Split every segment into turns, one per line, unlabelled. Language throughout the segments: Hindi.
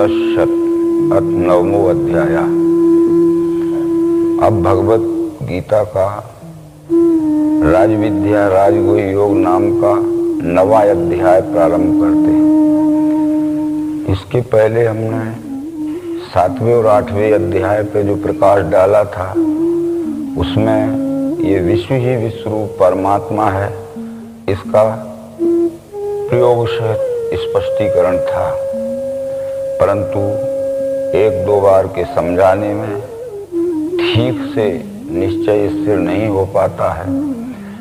तत्सत् नवमो अध्याय। अब भगवत गीता का राजविद्या राजगुह योग नाम का नवा अध्याय प्रारंभ करते हैं। इसके पहले हमने 7वें और 8वें अध्याय पे जो प्रकाश डाला था उसमें ये विश्व ही विश्वरूप परमात्मा है, इसका प्रयोग से स्पष्टीकरण था, परंतु एक दो बार के समझाने में ठीक से निश्चय स्थिर नहीं हो पाता है,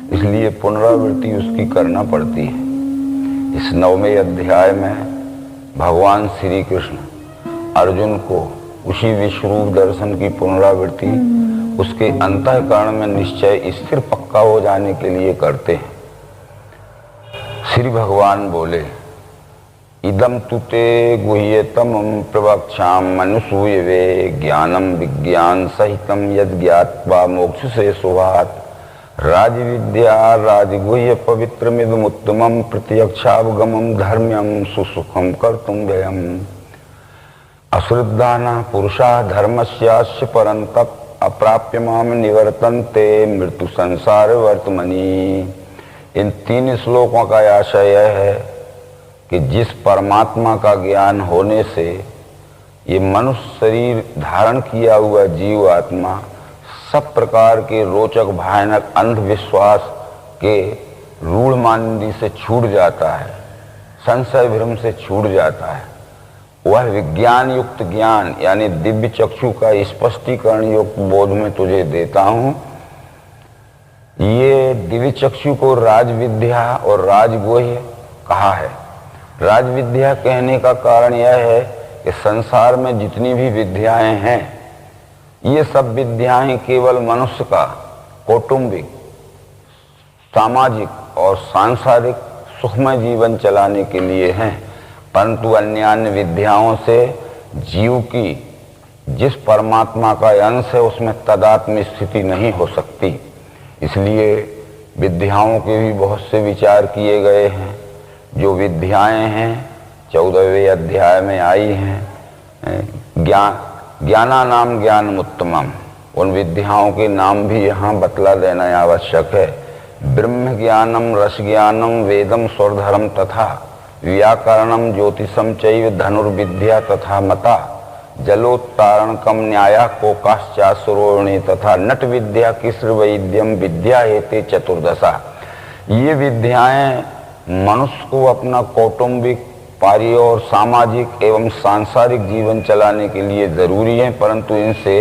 इसलिए पुनरावृत्ति उसकी करना पड़ती है। इस 9वें अध्याय में भगवान श्री कृष्ण अर्जुन को उसी विश्वरूप दर्शन की पुनरावृत्ति उसके अंतःकरण में निश्चय स्थिर पक्का हो जाने के लिए करते हैं। श्री भगवान बोले, इदम तुते गुह्यतम प्रवक्ष्याम मनुसूयवे ज्ञानम विज्ञान सहितम यद ज्ञात्वा मोक्ष से सुभात राजविद्या राजगुह्य पवित्रमिदमुत्तमं प्रत्यक्षावगमं धर्म्यं सुसुखं कर्तुं व्ययम् अश्रद्धाना पुरुषा धर्मस्यास्य परन्तप अप्राप्य माम निवर्तन्ते मृत्यु संसार वर्तमनि। इन 3 श्लोकों का आशय यह है कि जिस परमात्मा का ज्ञान होने से ये मनुष्य शरीर धारण किया हुआ जीव आत्मा सब प्रकार के रोचक भयानक अंधविश्वास के रूढ़ मानने से छूट जाता है, संशय भ्रम से छूट जाता है, वह विज्ञान युक्त ज्ञान यानी दिव्य चक्षु का स्पष्टीकरण युक्त बोध में तुझे देता हूं। ये दिव्य चक्षु को राजविद्या और राजगुह्य कहा है। राजविद्या कहने का कारण यह है कि संसार में जितनी भी विद्याएं हैं ये सब विद्याएं केवल मनुष्य का कौटुंबिक, सामाजिक और सांसारिक सुखमय जीवन चलाने के लिए हैं, परंतु अन्य विद्याओं से जीव की जिस परमात्मा का अंश है उसमें तदात्म स्थिति नहीं हो सकती। इसलिए विद्याओं के भी बहुत से विचार किए गए हैं। जो विद्याएं हैं 14वें अध्याय में आई हैं, ज्ञाना नाम ज्ञान उत्तमम, उन विद्याओं के नाम भी यहाँ बतला देना आवश्यक है। ब्रह्म ज्ञानम रस ज्ञानम वेदम स्वरधर्म तथा व्याकरणम ज्योतिषम चैव धनुर्विद्या तथा मता जलोत्तारणकम न्याया कोकाश्चासुरोणी तथा नट विद्या किस्र वैद्यम विद्या हेते चतुर्दशा। ये विद्याएं मनुष्य को अपना कौटुंबिक, पारिवारिक और सामाजिक एवं सांसारिक जीवन चलाने के लिए जरूरी है, परंतु इनसे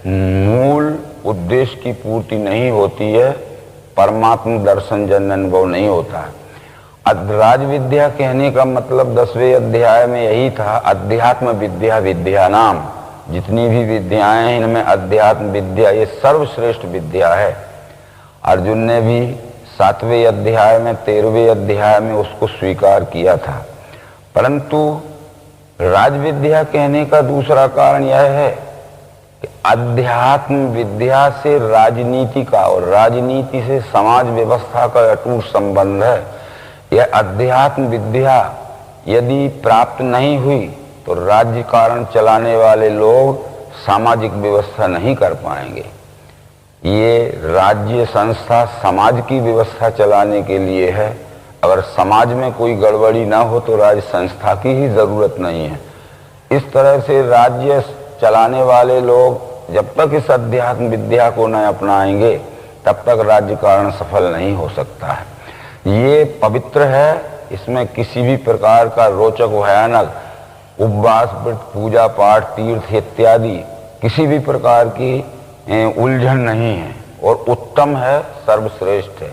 मूल उद्देश्य की पूर्ति नहीं होती है, परमात्मा दर्शन जन अनुभव नहीं होता है। राज विद्या कहने का मतलब 10वें अध्याय में यही था, अध्यात्म विद्या विद्या नाम। जितनी भी विद्याएं हैं इनमें अध्यात्म विद्या ये सर्वश्रेष्ठ विद्या है। अर्जुन ने भी 7वें अध्याय में 13वें अध्याय में उसको स्वीकार किया था, परंतु राजविद्या कहने का दूसरा कारण यह है कि अध्यात्म विद्या से राजनीति का और राजनीति से समाज व्यवस्था का अटूट संबंध है। यह अध्यात्म विद्या यदि प्राप्त नहीं हुई तो राज्य कारण चलाने वाले लोग सामाजिक व्यवस्था नहीं कर पाएंगे। ये राज्य संस्था समाज की व्यवस्था चलाने के लिए है। अगर समाज में कोई गड़बड़ी ना हो तो राज्य संस्था की ही जरूरत नहीं है। इस तरह से राज्य चलाने वाले लोग जब तक इस अध्यात्म विद्या को न अपनाएंगे तब तक राज्य कारण सफल नहीं हो सकता है। ये पवित्र है, इसमें किसी भी प्रकार का रोचक भयानक उपवास व्रत पूजा पाठ तीर्थ इत्यादि किसी भी प्रकार की उलझन नहीं है और उत्तम है, सर्वश्रेष्ठ है।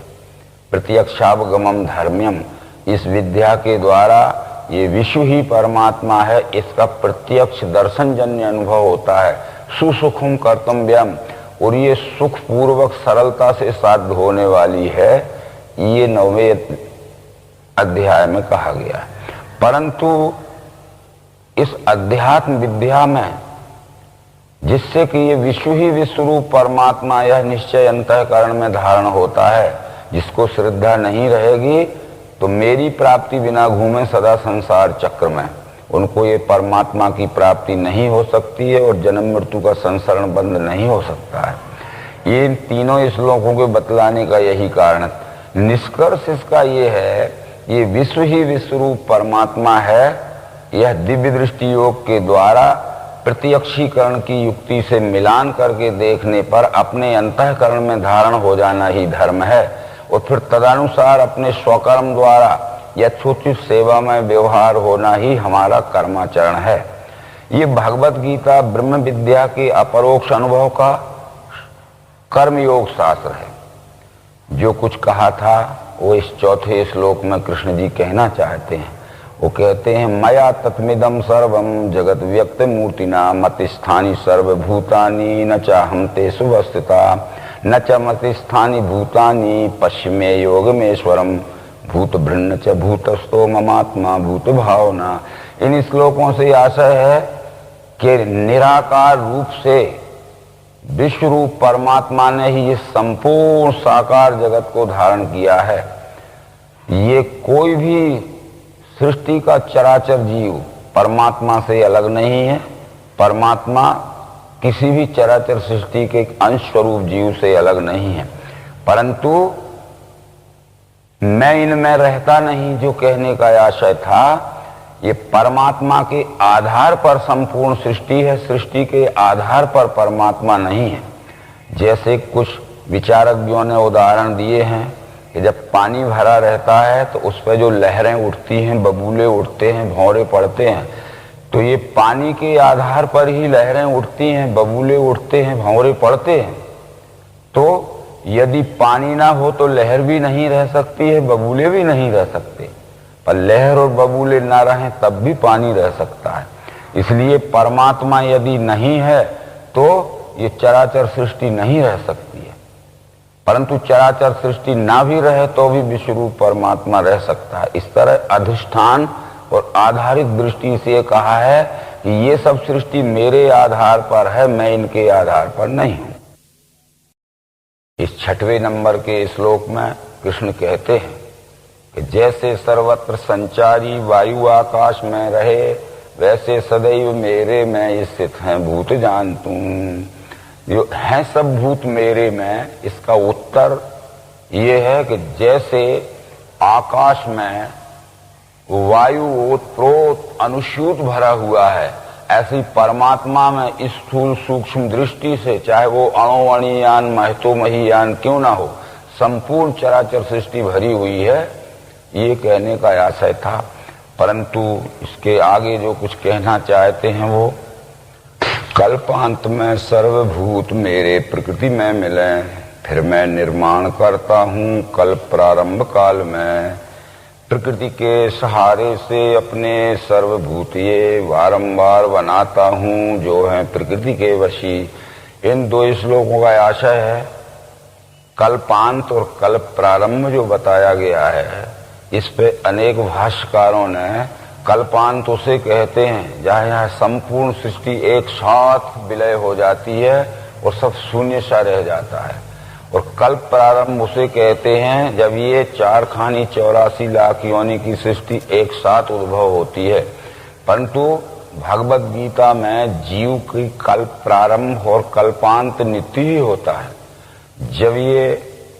प्रत्यक्षावगमम धर्म्यम, इस विद्या के द्वारा ये विश्व ही परमात्मा है, इसका प्रत्यक्ष दर्शन जन्य अनुभव होता है। सुसुखम कर्तव्यम, और ये सुख पूर्वक सरलता से साध्य होने वाली है, ये 9वें अध्याय में कहा गया है। परंतु इस अध्यात्म विद्या में जिससे कि ये विश्व ही विश्वरूप परमात्मा यह निश्चय अंतःकरण में धारण होता है, जिसको श्रद्धा नहीं रहेगी तो मेरी प्राप्ति बिना घूमे सदा संसार चक्र में, उनको ये परमात्मा की प्राप्ति नहीं हो सकती है और जन्म मृत्यु का संसरण बंद नहीं हो सकता है। ये इन तीनों श्लोकों के बतलाने का यही कारण है। निष्कर्ष इसका ये है, ये विश्व ही विश्वरूप परमात्मा है। यह दिव्य दृष्टि योग के द्वारा प्रत्यक्षीकरण की युक्ति से मिलान करके देखने पर अपने अंतःकरण में धारण हो जाना ही धर्म है और फिर तदनुसार अपने स्वकर्म द्वारा यथोचित सेवा में व्यवहार होना ही हमारा कर्माचरण है। ये भगवत गीता ब्रह्म विद्या के अपरोक्ष अनुभव का कर्मयोग शास्त्र है। जो कुछ कहा था वो इस चौथे श्लोक में कृष्ण जी कहना चाहते हैं। वो कहते हैं, मया तत्मिदं सर्वं जगत व्यक्त मूर्तिना मतिस्थानि सर्वभूतानि न चाहं तेषु वस्थिता न च मतिस्थानि भूतानि पश्चिमे योगमेश्वरम भूत भृन्न च भूतस्थो ममात्मा भूत भावना। इन श्लोकों से आशय है कि निराकार रूप से विश्व रूप परमात्मा ने ही इस संपूर्ण साकार जगत को धारण किया है। ये कोई भी सृष्टि का चराचर जीव परमात्मा से अलग नहीं है। परमात्मा किसी भी चराचर सृष्टि के अंश स्वरूप जीव से अलग नहीं है, परंतु मैं इनमें रहता नहीं जो कहने का आशय था, ये परमात्मा के आधार पर संपूर्ण सृष्टि है, सृष्टि के आधार पर परमात्मा नहीं है। जैसे कुछ विचारज्ञों ने उदाहरण दिए हैं कि जब पानी भरा रहता है तो उस पर जो लहरें उठती हैं, बबूले उठते हैं, भंवरे पड़ते हैं, तो ये पानी के आधार पर ही लहरें उठती हैं, बबूले उठते हैं, भंवरे पड़ते हैं। तो यदि पानी ना हो तो लहर भी नहीं रह सकती है, बबूले भी नहीं रह सकते, पर लहर और बबूले ना रहें तब भी पानी रह सकता है। इसलिए परमात्मा यदि नहीं है तो ये चराचर सृष्टि नहीं रह सकती है, परंतु चराचर सृष्टि ना भी रहे तो भी विश्वरूप परमात्मा रह सकता है। इस तरह अधिष्ठान और आधारित दृष्टि से कहा है कि ये सब सृष्टि मेरे आधार पर है, मैं इनके आधार पर नहीं हूं। इस 6वें नंबर के श्लोक में कृष्ण कहते हैं कि जैसे सर्वत्र संचारी वायु आकाश में रहे, वैसे सदैव मेरे में स्थित हैं भूत जान तुम। जो है सब भूत मेरे में, इसका उत्तर ये है कि जैसे आकाश में वायु ओतप्रोत अनुस्यूत भरा हुआ है, ऐसी परमात्मा में स्थूल सूक्ष्म दृष्टि से, चाहे वो अणोअणीयान महतोमहीयान क्यों ना हो, संपूर्ण चराचर सृष्टि भरी हुई है, ये कहने का आशय था। परंतु इसके आगे जो कुछ कहना चाहते हैं वो, कल्पांत में सर्वभूत मेरे प्रकृति में मिले, फिर मैं निर्माण करता हूँ कल्प प्रारंभ काल में। प्रकृति के सहारे से अपने सर्वभूत ये वारंवार बनाता हूँ जो है प्रकृति के वशी। इन 2 श्लोकों का आशय है कल्पांत और कल्प प्रारंभ जो बताया गया है, इस पे अनेक भाष्यकारों ने कल्पांत उसे कहते हैं जहाँ यहाँ संपूर्ण सृष्टि एक साथ विलय हो जाती है और सब शून्य सा रह जाता है, और कल्प प्रारंभ उसे कहते हैं जब ये 4 खानी 84 लाख योनि की सृष्टि एक साथ उद्भव होती है। परंतु भगवत गीता में जीव की कल्प प्रारंभ और कल्पांत नित्य ही होता है। जब ये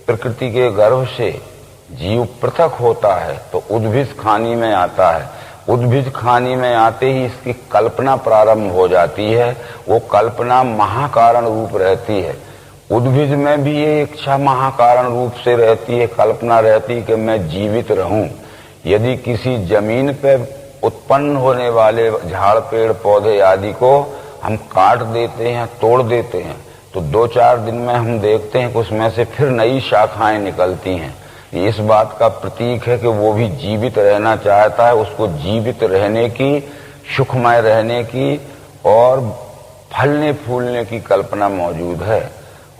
प्रकृति के गर्भ से जीव पृथक होता है तो उद्भिज खानी में आता है। उद्भिज खानी में आते ही इसकी कल्पना प्रारंभ हो जाती है। वो कल्पना महाकारण रूप रहती है। उद्भिज में भी ये इच्छा महाकारण रूप से रहती है, कल्पना रहती है कि मैं जीवित रहूं। यदि किसी जमीन पे उत्पन्न होने वाले झाड़ पेड़ पौधे आदि को हम काट देते हैं, तोड़ देते हैं, तो 2-4 दिन में हम देखते हैं कि उसमें से फिर नई शाखाएं निकलती हैं। इस बात का प्रतीक है कि वो भी जीवित रहना चाहता है, उसको जीवित रहने की, सुखमय रहने की और फलने फूलने की कल्पना मौजूद है।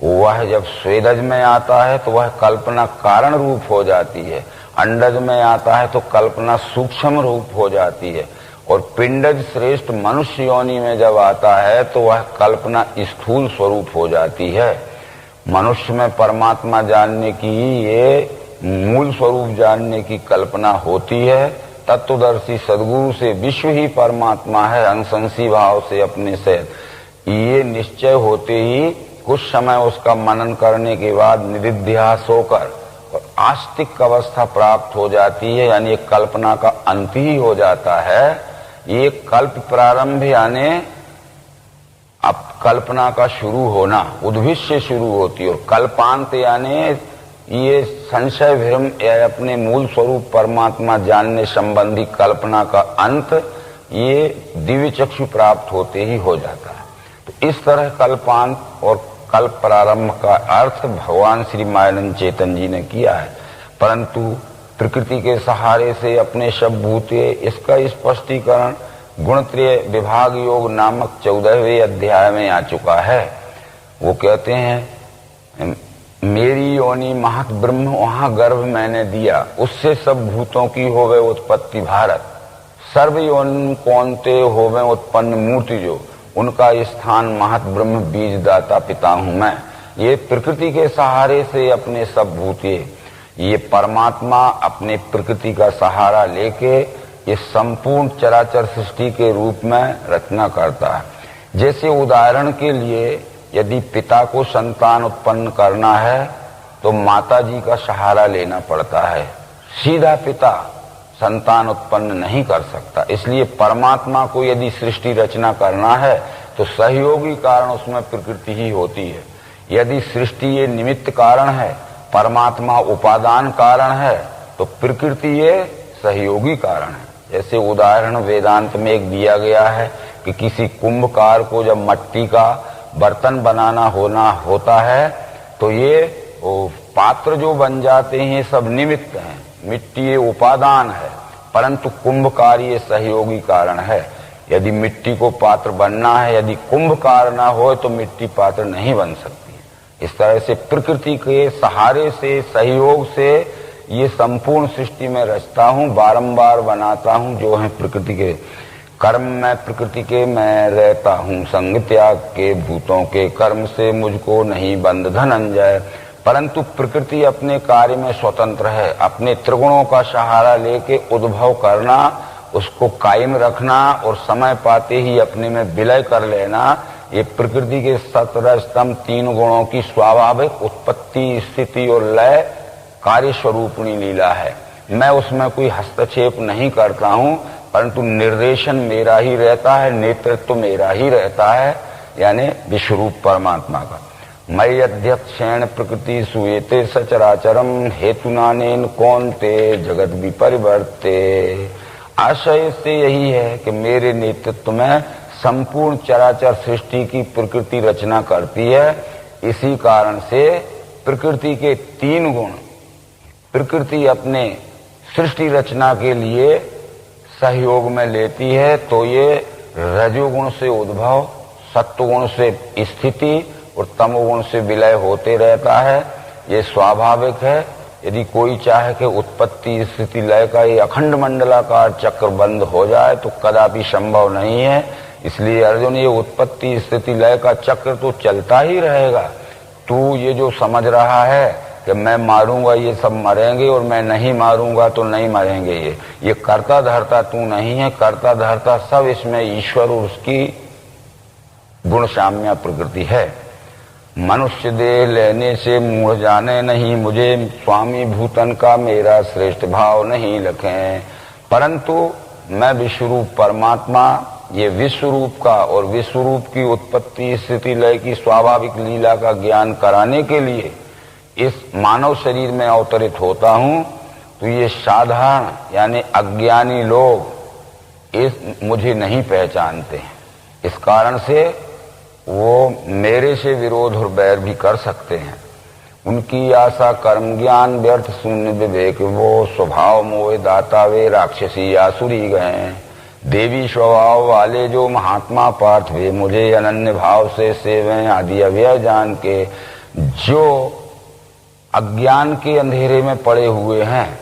वह जब स्वेदज में आता है तो वह कल्पना कारण रूप हो जाती है, अंडज में आता है तो कल्पना सूक्ष्म रूप हो जाती है, और पिंडज श्रेष्ठ मनुष्य योनि में जब आता है तो वह कल्पना स्थूल स्वरूप हो जाती है। मनुष्य में परमात्मा जानने की ये मूल स्वरूप जानने की कल्पना होती है, तत्वदर्शी सद्गुरु से विश्व ही परमात्मा है, अंशंसी भाव से अपने से, ये निश्चय होते ही कुछ समय उसका मनन करने के बाद निधिध्यास होकर और आस्तिक अवस्था प्राप्त हो जाती है, यानी एक कल्पना का अंत ही हो जाता है। ये कल्प प्रारंभ यानी अब कल्पना का शुरू होना उद्भिद से शुरू होती है, और कल्पांत यानी ये संशय भ्रम या अपने मूल स्वरूप परमात्मा जानने संबंधी कल्पना का अंत ये दिव्य चक्षु प्राप्त होते ही हो जाता है। तो इस तरह कल्पांत और कल्प प्रारंभ का अर्थ भगवान श्री मायानंद चेतन जी ने किया है, परंतु प्रकृति के सहारे से अपने सब भूते, इसका स्पष्टीकरण गुणत्रय विभाग योग नामक 14वें अध्याय में आ चुका है। वो कहते हैं मेरी योनि महत ब्रह्म वहां गर्भ मैंने दिया, उससे सब भूतों की होवे उत्पत्ति भारत, सर्व योनि कौनते होवे उत्पन्न मूर्ति जो, उनका स्थान महत ब्रह्म बीज दाता पिता हूं मैं। ये प्रकृति के सहारे से अपने सब भूते, ये परमात्मा अपने प्रकृति का सहारा लेके ये संपूर्ण चराचर सृष्टि के रूप में रचना करता है। जैसे उदाहरण के लिए यदि पिता को संतान उत्पन्न करना है तो माता जी का सहारा लेना पड़ता है, सीधा पिता संतान उत्पन्न नहीं कर सकता। इसलिए परमात्मा को यदि सृष्टि रचना करना है तो सहयोगी कारण उसमें प्रकृति ही होती है। यदि सृष्टि ये निमित्त कारण है, परमात्मा उपादान कारण है, तो प्रकृति ये सहयोगी कारण है। जैसे उदाहरण वेदांत में एक दिया गया है कि किसी कुंभकार को जब मट्टी का बर्तन बनाना होता है तो ये पात्र जो बन जाते हैं सब निमित्त हैं, मिट्टी ये उपादान है, परंतु कुंभकार ये सहयोगी कारण है। यदि मिट्टी को पात्र बनना है, यदि कुंभकार ना हो तो मिट्टी पात्र नहीं बन सकती। इस तरह से प्रकृति के सहारे से, सहयोग से ये संपूर्ण सृष्टि में रचता हूं, बारंबार बनाता हूं, जो है प्रकृति के कर्म में प्रकृति के मैं रहता हूं, संग त्याग के भूतों के कर्म से मुझको नहीं बंध धनंजय। परंतु प्रकृति अपने कार्य में स्वतंत्र है, अपने त्रिगुणों का सहारा लेके उद्भव करना, उसको कायम रखना और समय पाते ही अपने में विलय कर लेना, ये प्रकृति के 17 स्तंभ 3 गुणों की स्वाभाविक उत्पत्ति, स्थिति और लय कार्य स्वरूपणी लीला है। मैं उसमें कोई हस्तक्षेप नहीं करता हूं, परंतु निर्देशन मेरा ही रहता है, नेतृत्व मेरा ही रहता है, यानी विश्वरूप परमात्मा का। मयि अध्यक्षेण प्रकृति सुएते सचराचरम हेतुनानेन कौनते जगत विपरिवर्ते। आशय से यही है कि मेरे नेतृत्व में संपूर्ण चराचर सृष्टि की प्रकृति रचना करती है। इसी कारण से प्रकृति के 3 गुण प्रकृति अपने सृष्टि रचना के लिए सहयोग में लेती है। तो ये रजोगुण से उद्भव, सत्वगुण से स्थिति और तमोगुण से विलय होते रहता है। ये स्वाभाविक है। यदि कोई चाहे कि उत्पत्ति स्थिति लय का ये अखंड मंडलाकार चक्र बंद हो जाए तो कदापि संभव नहीं है। इसलिए अर्जुन, ये उत्पत्ति स्थिति लय का चक्र तो चलता ही रहेगा। तू ये जो समझ रहा है कि मैं मारूंगा ये सब मरेंगे और मैं नहीं मारूंगा तो नहीं मरेंगे, ये कर्ता धर्ता तू नहीं है। कर्ता धर्ता सब इसमें ईश्वर और उसकी गुण साम्या प्रकृति है। मनुष्य देह लेने से मूढ़ जाने नहीं, मुझे स्वामी भूतन का मेरा श्रेष्ठ भाव नहीं लखें। परंतु मैं विश्वरूप परमात्मा, ये विश्वरूप का और विश्वरूप की उत्पत्ति स्थिति लय की स्वाभाविक लीला का ज्ञान कराने के लिए इस मानव शरीर में अवतरित होता हूं। तो ये साधारण यानी अज्ञानी लोग इस मुझे नहीं पहचानते हैं। इस कारण से वो मेरे से विरोध और बैर भी कर सकते हैं। उनकी आशा कर्म ज्ञान व्यर्थ शून्य विवेक, वो स्वभाव मोह दाता वे राक्षसी आसुरी गए। देवी स्वभाव वाले जो महात्मा पार्थ वे मुझे अनन्य भाव से सेवें आदि अव्यय जान के। जो अज्ञान के अंधेरे में पड़े हुए हैं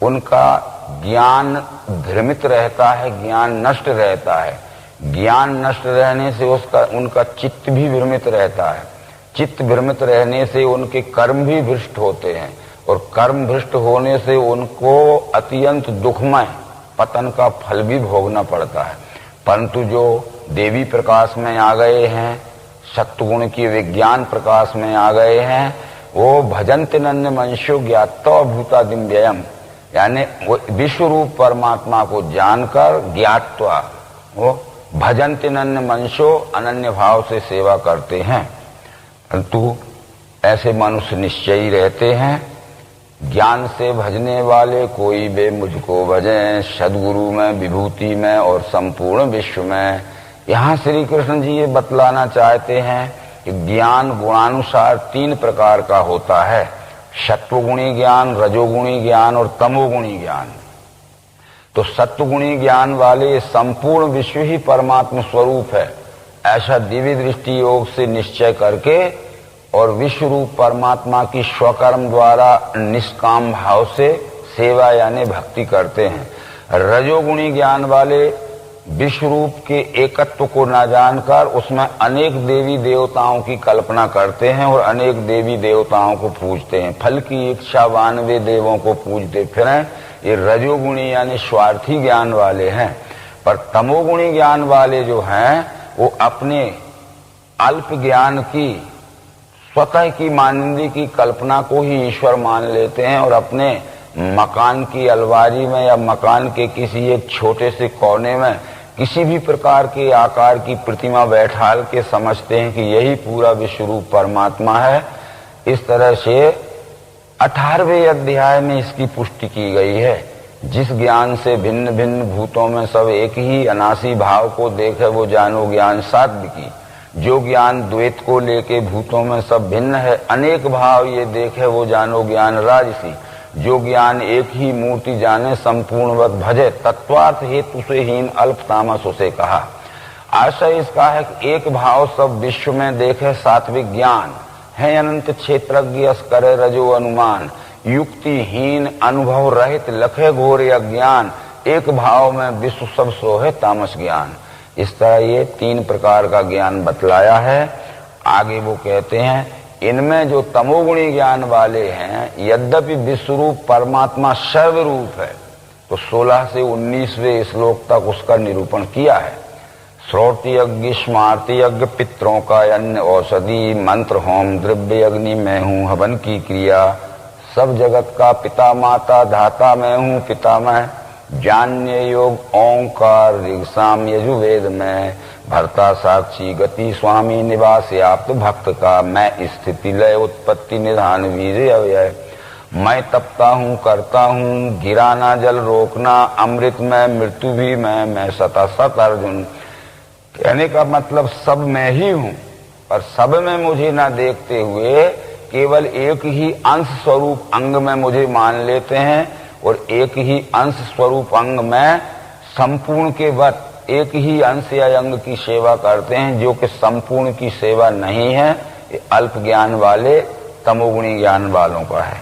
उनका ज्ञान भ्रमित रहता है, ज्ञान नष्ट रहता है। ज्ञान नष्ट रहने से उनका चित्त भी भ्रमित रहता है। चित्त भ्रमित रहने से उनके कर्म भी भ्रष्ट होते हैं और कर्म भ्रष्ट होने से उनको अत्यंत दुखमय पतन का फल भी भोगना पड़ता है। परंतु जो देवी प्रकाश में आ गए हैं, सत्वगुण की विज्ञान प्रकाश में आ गए हैं, वो भजन्ति नन्य मनुष्यो ज्ञात्वा भूतादिम व्ययम, यानी वो विश्व रूप परमात्मा को जानकर ज्ञात्वा वो भजन्ति नन्य मनुष्यो अनन्य भाव से सेवा करते हैं। परंतु ऐसे मनुष्य निश्चयी रहते हैं, ज्ञान से भजने वाले कोई बे मुझको भजें, सदगुरु में, विभूति में और संपूर्ण विश्व में। यहाँ श्री कृष्ण जी ये बतलाना चाहते हैं कि ज्ञान गुणानुसार 3 प्रकार का होता है, सत्वगुणी ज्ञान, रजोगुणी ज्ञान और तमोगुणी ज्ञान। तो सत्वगुणी ज्ञान वाले संपूर्ण विश्व ही परमात्मा स्वरूप है, ऐसा दिव्य दृष्टि योग से निश्चय करके और विश्व रूप परमात्मा की स्वकर्म द्वारा निष्काम भाव से सेवा यानी भक्ति करते हैं। रजोगुणी ज्ञान वाले विश्व रूप के एकत्व को न जानकर उसमें अनेक देवी देवताओं की कल्पना करते हैं और अनेक देवी देवताओं को पूजते हैं, फल की इच्छावान वे देवों को पूजते फिरें। ये रजोगुणी यानी स्वार्थी ज्ञान वाले हैं। पर तमोगुणी ज्ञान वाले जो हैं वो अपने अल्प ज्ञान की, स्वतः की मानिंदी की कल्पना को ही ईश्वर मान लेते हैं और अपने मकान की अलमारी में या मकान के किसी एक छोटे से कोने में किसी भी प्रकार के आकार की प्रतिमा बैठाल के समझते हैं कि यही पूरा विश्व रूप परमात्मा है। इस तरह से 18वें अध्याय में इसकी पुष्टि की गई है। जिस ज्ञान से भिन्न भिन्न भूतों में सब एक ही अनासी भाव को देखे वो जानो ज्ञान साध्य की। जो ज्ञान द्वैत को लेके भूतों में सब भिन्न है अनेक भाव ये देखे वो जानो ज्ञान राजसी। जो ज्ञान एक ही मूर्ति जाने संपूर्णवत भजे तत्वार्थ हेतु से हीन अल्प तामस उसे कहा। आशय इसका है कि एक भाव सब विश्व में देखे सात्विक ज्ञान है, अनंत क्षेत्रज्ञ करे रजो अनुमान, युक्तिहीन अनुभव रहित लखे घोर अज्ञान, एक भाव में विश्व सब सोहे तामस ज्ञान। इस तरह ये 3 प्रकार का ज्ञान बतलाया है। आगे वो कहते हैं इनमें जो तमोगुणी ज्ञान वाले हैं यद्यपि विश्वरूप परमात्मा सर्वरूप है, तो 16 से 19वें श्लोक तक उसका निरूपण किया है। श्रोति यज्ञ, स्मार्ति यज्ञ, पितरों का अन्न औषधि, मंत्र होम, द्रव्य अग्नि मैं हूँ, हवन की क्रिया, सब जगत का पिता माता धाता मैं हूँ, पिता मैं, जान्य योग ओंकार ऋग्साम यजुर्वेद में, भर्ता साक्षी गति स्वामी निवास याप्त भक्त का, मैं स्थिति लय उत्पत्ति निधान वीर्य अव्यय, मैं तपता हूँ करता हूँ, गिराना जल रोकना, अमृत में मृत्यु भी मैं सता सत अर्जुन। कहने का मतलब सब मैं ही हूँ और सब में मुझे ना देखते हुए केवल एक ही अंश स्वरूप अंग में मुझे मान लेते हैं और एक ही अंश स्वरूप अंग में संपूर्ण के वत एक ही अंश या अंग की सेवा करते हैं, जो कि संपूर्ण की सेवा नहीं है। ये अल्प ज्ञान वाले तमोगुणी ज्ञान वालों का है।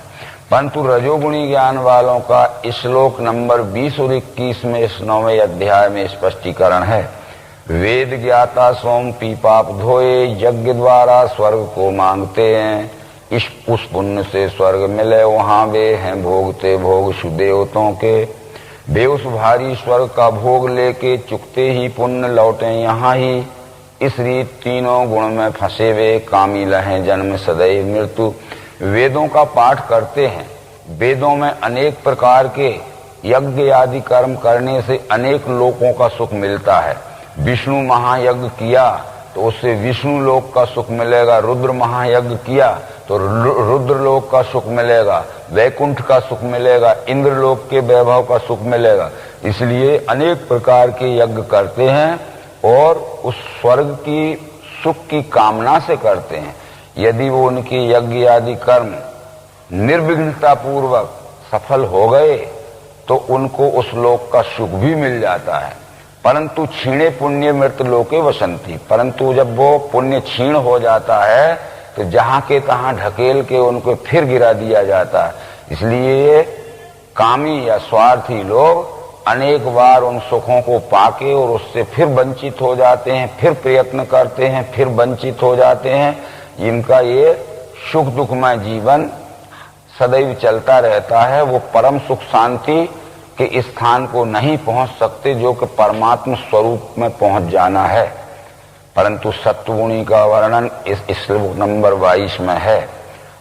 परंतु रजोगुणी ज्ञान वालों का श्लोक नंबर 20 और 21 में इस 9वें अध्याय में स्पष्टीकरण है। वेद ज्ञाता सोम पीपाप धोए, यज्ञ द्वारा स्वर्ग को मांगते हैं, उस पुण्य से स्वर्ग मिले वहां वे हैं भोगते भोग सुदेवतों के, वे उस भारी स्वर्ग का भोग लेके चुकते ही पुण्य लौटे यहाँ ही। इस रीत तीनों गुण में फंसे वे कामी लहें जन्म सदैव मृत्यु। वेदों का पाठ करते हैं, वेदों में अनेक प्रकार के यज्ञ आदि कर्म करने से अनेक लोकों का सुख मिलता है। विष्णु महायज्ञ किया तो उससे विष्णु लोक का सुख मिलेगा, रुद्र महायज्ञ किया तो रुद्र लोक का सुख मिलेगा, वैकुंठ का सुख मिलेगा, इंद्र लोक के वैभव का सुख मिलेगा। इसलिए अनेक प्रकार के यज्ञ करते हैं और उस स्वर्ग की सुख की कामना से करते हैं। यदि वो उनके यज्ञ आदि कर्म निर्विघ्नता पूर्वक सफल हो गए तो उनको उस लोक का सुख भी मिल जाता है। परंतु क्षीणे पुण्य मृत लोके वसंती, परंतु जब वो पुण्य क्षीण हो जाता है तो जहां के तहां ढकेल के उनको फिर गिरा दिया जाता है। इसलिए कामी या स्वार्थी लोग अनेक बार उन सुखों को पाके और उससे फिर वंचित हो जाते हैं, फिर प्रयत्न करते हैं, फिर वंचित हो जाते हैं। इनका ये सुख दुखमय जीवन सदैव चलता रहता है। वो परम सुख शांति के स्थान को नहीं पहुंच सकते जो कि परमात्म स्वरूप में पहुंच जाना है। परंतु सत्वगुणी का वर्णन इस श्लोक नंबर 22 में है।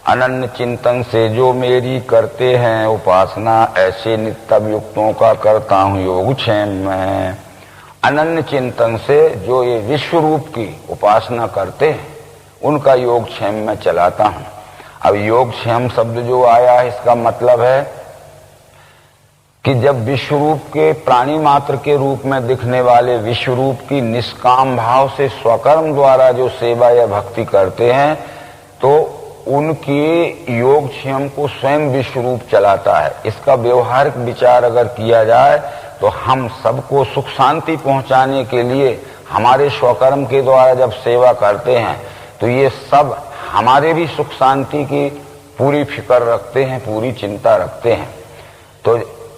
अनन्य चिंतन से जो मेरी करते हैं उपासना, ऐसे नित्य युक्तों का करता हूं योगक्षेम में। अनन्य चिंतन से जो ये विश्व रूप की उपासना करते हैं उनका योगक्षेम में चलाता हूं। अब योगक्षेम शब्द जो आया है इसका मतलब है कि जब विश्व रूप के प्राणी मात्र के रूप में दिखने वाले विश्व रूप की निष्काम भाव से स्वकर्म द्वारा जो सेवा या भक्ति करते हैं तो उनके योगक्षेम को स्वयं विश्व रूप चलाता है। इसका व्यवहारिक विचार अगर किया जाए तो हम सबको सुख शांति पहुंचाने के लिए हमारे स्वकर्म के द्वारा जब सेवा करते हैं तो ये सब हमारे भी सुख शांति की पूरी फिक्र रखते हैं, पूरी चिंता रखते हैं। तो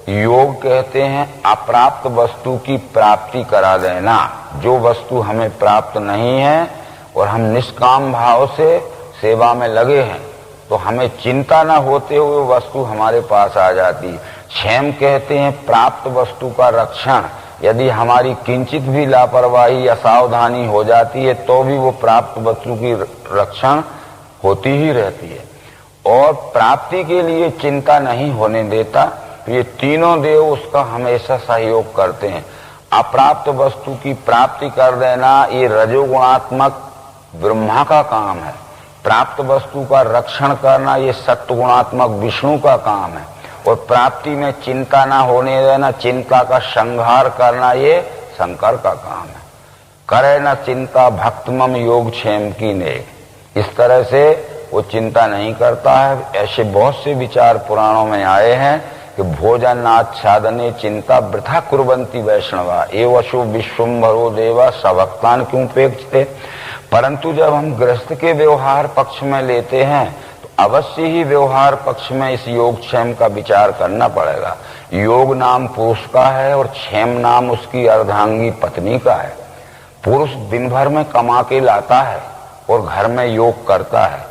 योग कहते हैं अप्राप्त वस्तु की प्राप्ति करा देना। जो वस्तु हमें प्राप्त नहीं है और हम निष्काम भाव से सेवा में लगे हैं तो हमें चिंता न होते हुए वस्तु हमारे पास आ जाती है। क्षेम कहते हैं प्राप्त वस्तु का रक्षण। यदि हमारी किंचित भी लापरवाही या सावधानी हो जाती है तो भी वो प्राप्त वस्तु की रक्षण होती ही रहती है। और प्राप्ति के लिए चिंता नहीं होने देता। तो ये तीनों देव उसका हमेशा सहयोग करते हैं। अप्राप्त वस्तु की प्राप्ति कर देना ये रजोगुणात्मक ब्रह्मा का काम है। प्राप्त वस्तु का रक्षण करना ये सत्वगुणात्मक विष्णु का काम है। और प्राप्ति में चिंता ना होने देना, चिंता का संहार करना ये शंकर का काम है। करे न चिंता भक्तमम योगक्षेम की ने। इस तरह से वो चिंता नहीं करता है। ऐसे बहुत से विचार पुराणों में आए हैं कि भोजन आच्छादने चिंता वृथा कुर्वन्ति वैष्णवा एवशो विश्वम्भरो देवा सभक्तान क्यों पेक्षते। परंतु जब हम गृहस्थ के व्यवहार पक्ष में लेते हैं तो अवश्य ही व्यवहार पक्ष में इस योगक्षेम का विचार करना पड़ेगा। योग नाम पुरुष का है और क्षेम नाम उसकी अर्धांगी पत्नी का है। पुरुष दिन भर में कमा के लाता है और घर में योग करता है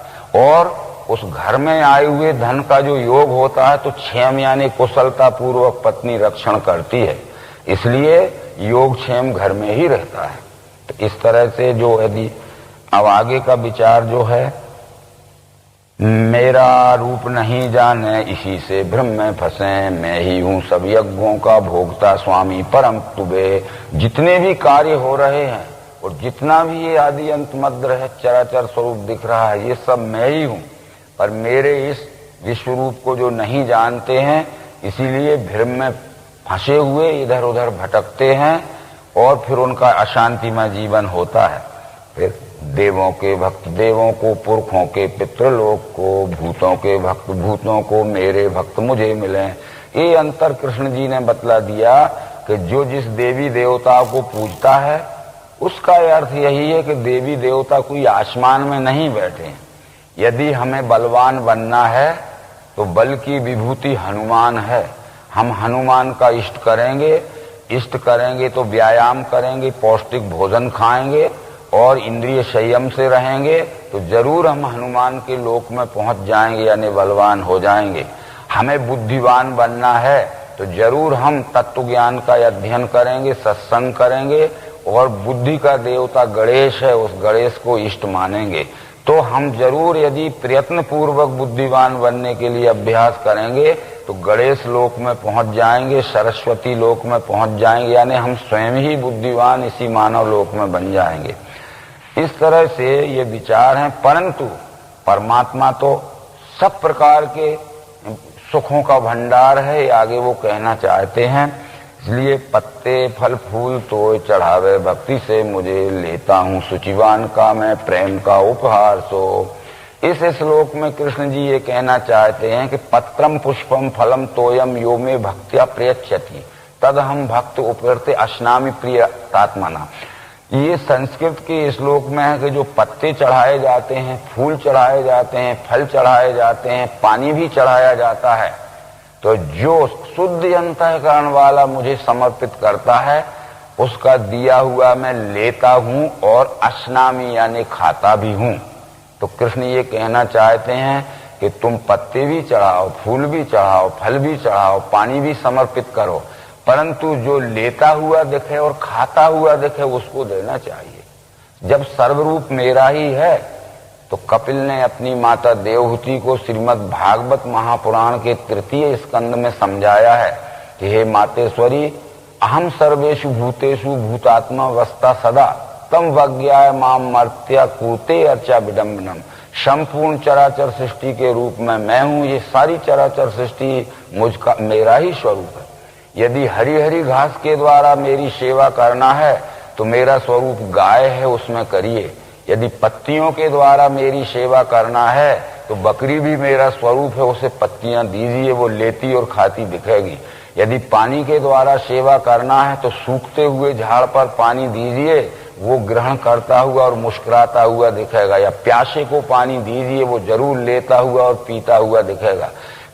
और उस घर में आए हुए धन का जो योग होता है तो क्षेम यानी कुशलता पूर्वक पत्नी रक्षण करती है। इसलिए योगक्षेम घर में ही रहता है। तो इस तरह से जो यदि अब आगे का विचार जो है, मेरा रूप नहीं जाने इसी से भ्रम में फंसे, मैं ही हूं सब यज्ञों का भोगता स्वामी परम तुबे। जितने भी कार्य हो रहे हैं और जितना भी ये आदि अंत मध्य है चराचर स्वरूप दिख रहा है ये सब मैं ही हूं। पर मेरे इस विश्व रूप को जो नहीं जानते हैं इसीलिए भ्रम में फंसे हुए इधर उधर भटकते हैं और फिर उनका अशांतिमय जीवन होता है। फिर देवों के भक्त देवों को, पुरखों के पितृलोक को, भूतों के भक्त भूतों को, मेरे भक्त मुझे मिले। ये अंतर कृष्ण जी ने बतला दिया कि जो जिस देवी देवता को पूजता है उसका अर्थ यही है कि देवी देवता कोई आसमान में नहीं बैठे। यदि हमें बलवान बनना है तो बल की विभूति हनुमान है। हम हनुमान का इष्ट करेंगे तो व्यायाम करेंगे, पौष्टिक भोजन खाएंगे और इंद्रिय संयम से रहेंगे तो जरूर हम हनुमान के लोक में पहुंच जाएंगे यानी बलवान हो जाएंगे। हमें बुद्धिवान बनना है तो जरूर हम तत्व ज्ञान का अध्ययन करेंगे, सत्संग करेंगे और बुद्धि का देवता गणेश है उस गणेश को इष्ट मानेंगे। तो हम जरूर यदि प्रयत्न पूर्वक बुद्धिवान बनने के लिए अभ्यास करेंगे तो गणेश लोक में पहुंच जाएंगे, सरस्वती लोक में पहुंच जाएंगे यानी हम स्वयं ही बुद्धिवान इसी मानव लोक में बन जाएंगे। इस तरह से ये विचार हैं। परंतु परमात्मा तो सब प्रकार के सुखों का भंडार है, आगे वो कहना चाहते हैं। इसलिए पत्ते फल फूल तो चढ़ावे भक्ति से मुझे, लेता हूँ सुचिवान का मैं प्रेम का उपहार सो। इस श्लोक में कृष्ण जी ये कहना चाहते हैं कि पत्रम पुष्पम फलम तोयम यो में भक्त्या प्रयच्छति तद हम भक्त उपरते अश्नामि प्रिय तात्मना। ये संस्कृत के श्लोक में है कि जो पत्ते चढ़ाए जाते हैं, फूल चढ़ाए जाते हैं, फल चढ़ाए जाते हैं, पानी भी चढ़ाया जाता है, तो जो शुद्ध अंतःकरण वाला मुझे समर्पित करता है उसका दिया हुआ मैं लेता हूं और अश्नामी यानी खाता भी हूं। तो कृष्ण ये कहना चाहते हैं कि तुम पत्ते भी चढ़ाओ, फूल भी चढ़ाओ, फल भी चढ़ाओ, पानी भी समर्पित करो, परंतु जो लेता हुआ दिखे और खाता हुआ दिखे उसको देना चाहिए। जब सर्वरूप मेरा ही है तो कपिल ने अपनी माता देवहूति को श्रीमद् भागवत महापुराण के 3 स्कंद में समझाया है कि हे मातेश्वरी, अहम सर्वेषु भूतेषु भूतात्मा अवस्था सदा तम वज्ञाय माम मर्त्य कूते अर्चा विडम्बनम। संपूर्ण चराचर सृष्टि के रूप में मैं हूं, ये सारी चराचर सृष्टि मुझका मेरा ही स्वरूप है। यदि हरी हरी घास के द्वारा मेरी सेवा करना है तो मेरा स्वरूप गाय है, उसमें करिए। यदि पत्तियों के द्वारा मेरी सेवा करना है तो बकरी भी मेरा स्वरूप है, उसे पत्तियां दीजिए, वो लेती और खाती दिखेगी। यदि पानी के द्वारा सेवा करना है तो सूखते हुए झाड़ पर पानी दीजिए, वो ग्रहण करता हुआ और मुस्कुराता हुआ दिखेगा। या प्यासे को पानी दीजिए, वो जरूर लेता हुआ और पीता हुआ दिखेगा।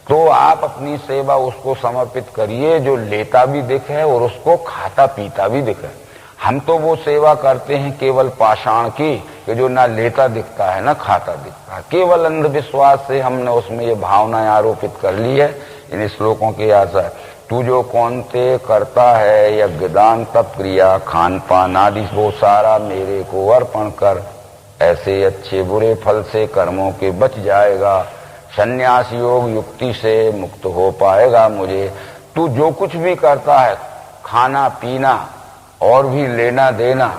तो आप अपनी सेवा उसको समर्पित करिए जो लेता भी दिखे और उसको खाता पीता भी दिखे। हम तो वो सेवा करते हैं केवल पाषाण की, कि जो ना लेता दिखता है ना खाता दिखता है। केवल अंधविश्वास से हमने उसमें ये भावना आरोपित कर ली है। इन श्लोकों की आशा है, तू जो कौनते करता है यज्ञ दान तप क्रिया खान पान आदि वो सारा मेरे को अर्पण कर, ऐसे अच्छे बुरे फल से कर्मों के बच जाएगा, संन्यास योग युक्ति से मुक्त हो पाएगा। मुझे तू जो कुछ भी करता है, खाना पीना और भी लेना देना,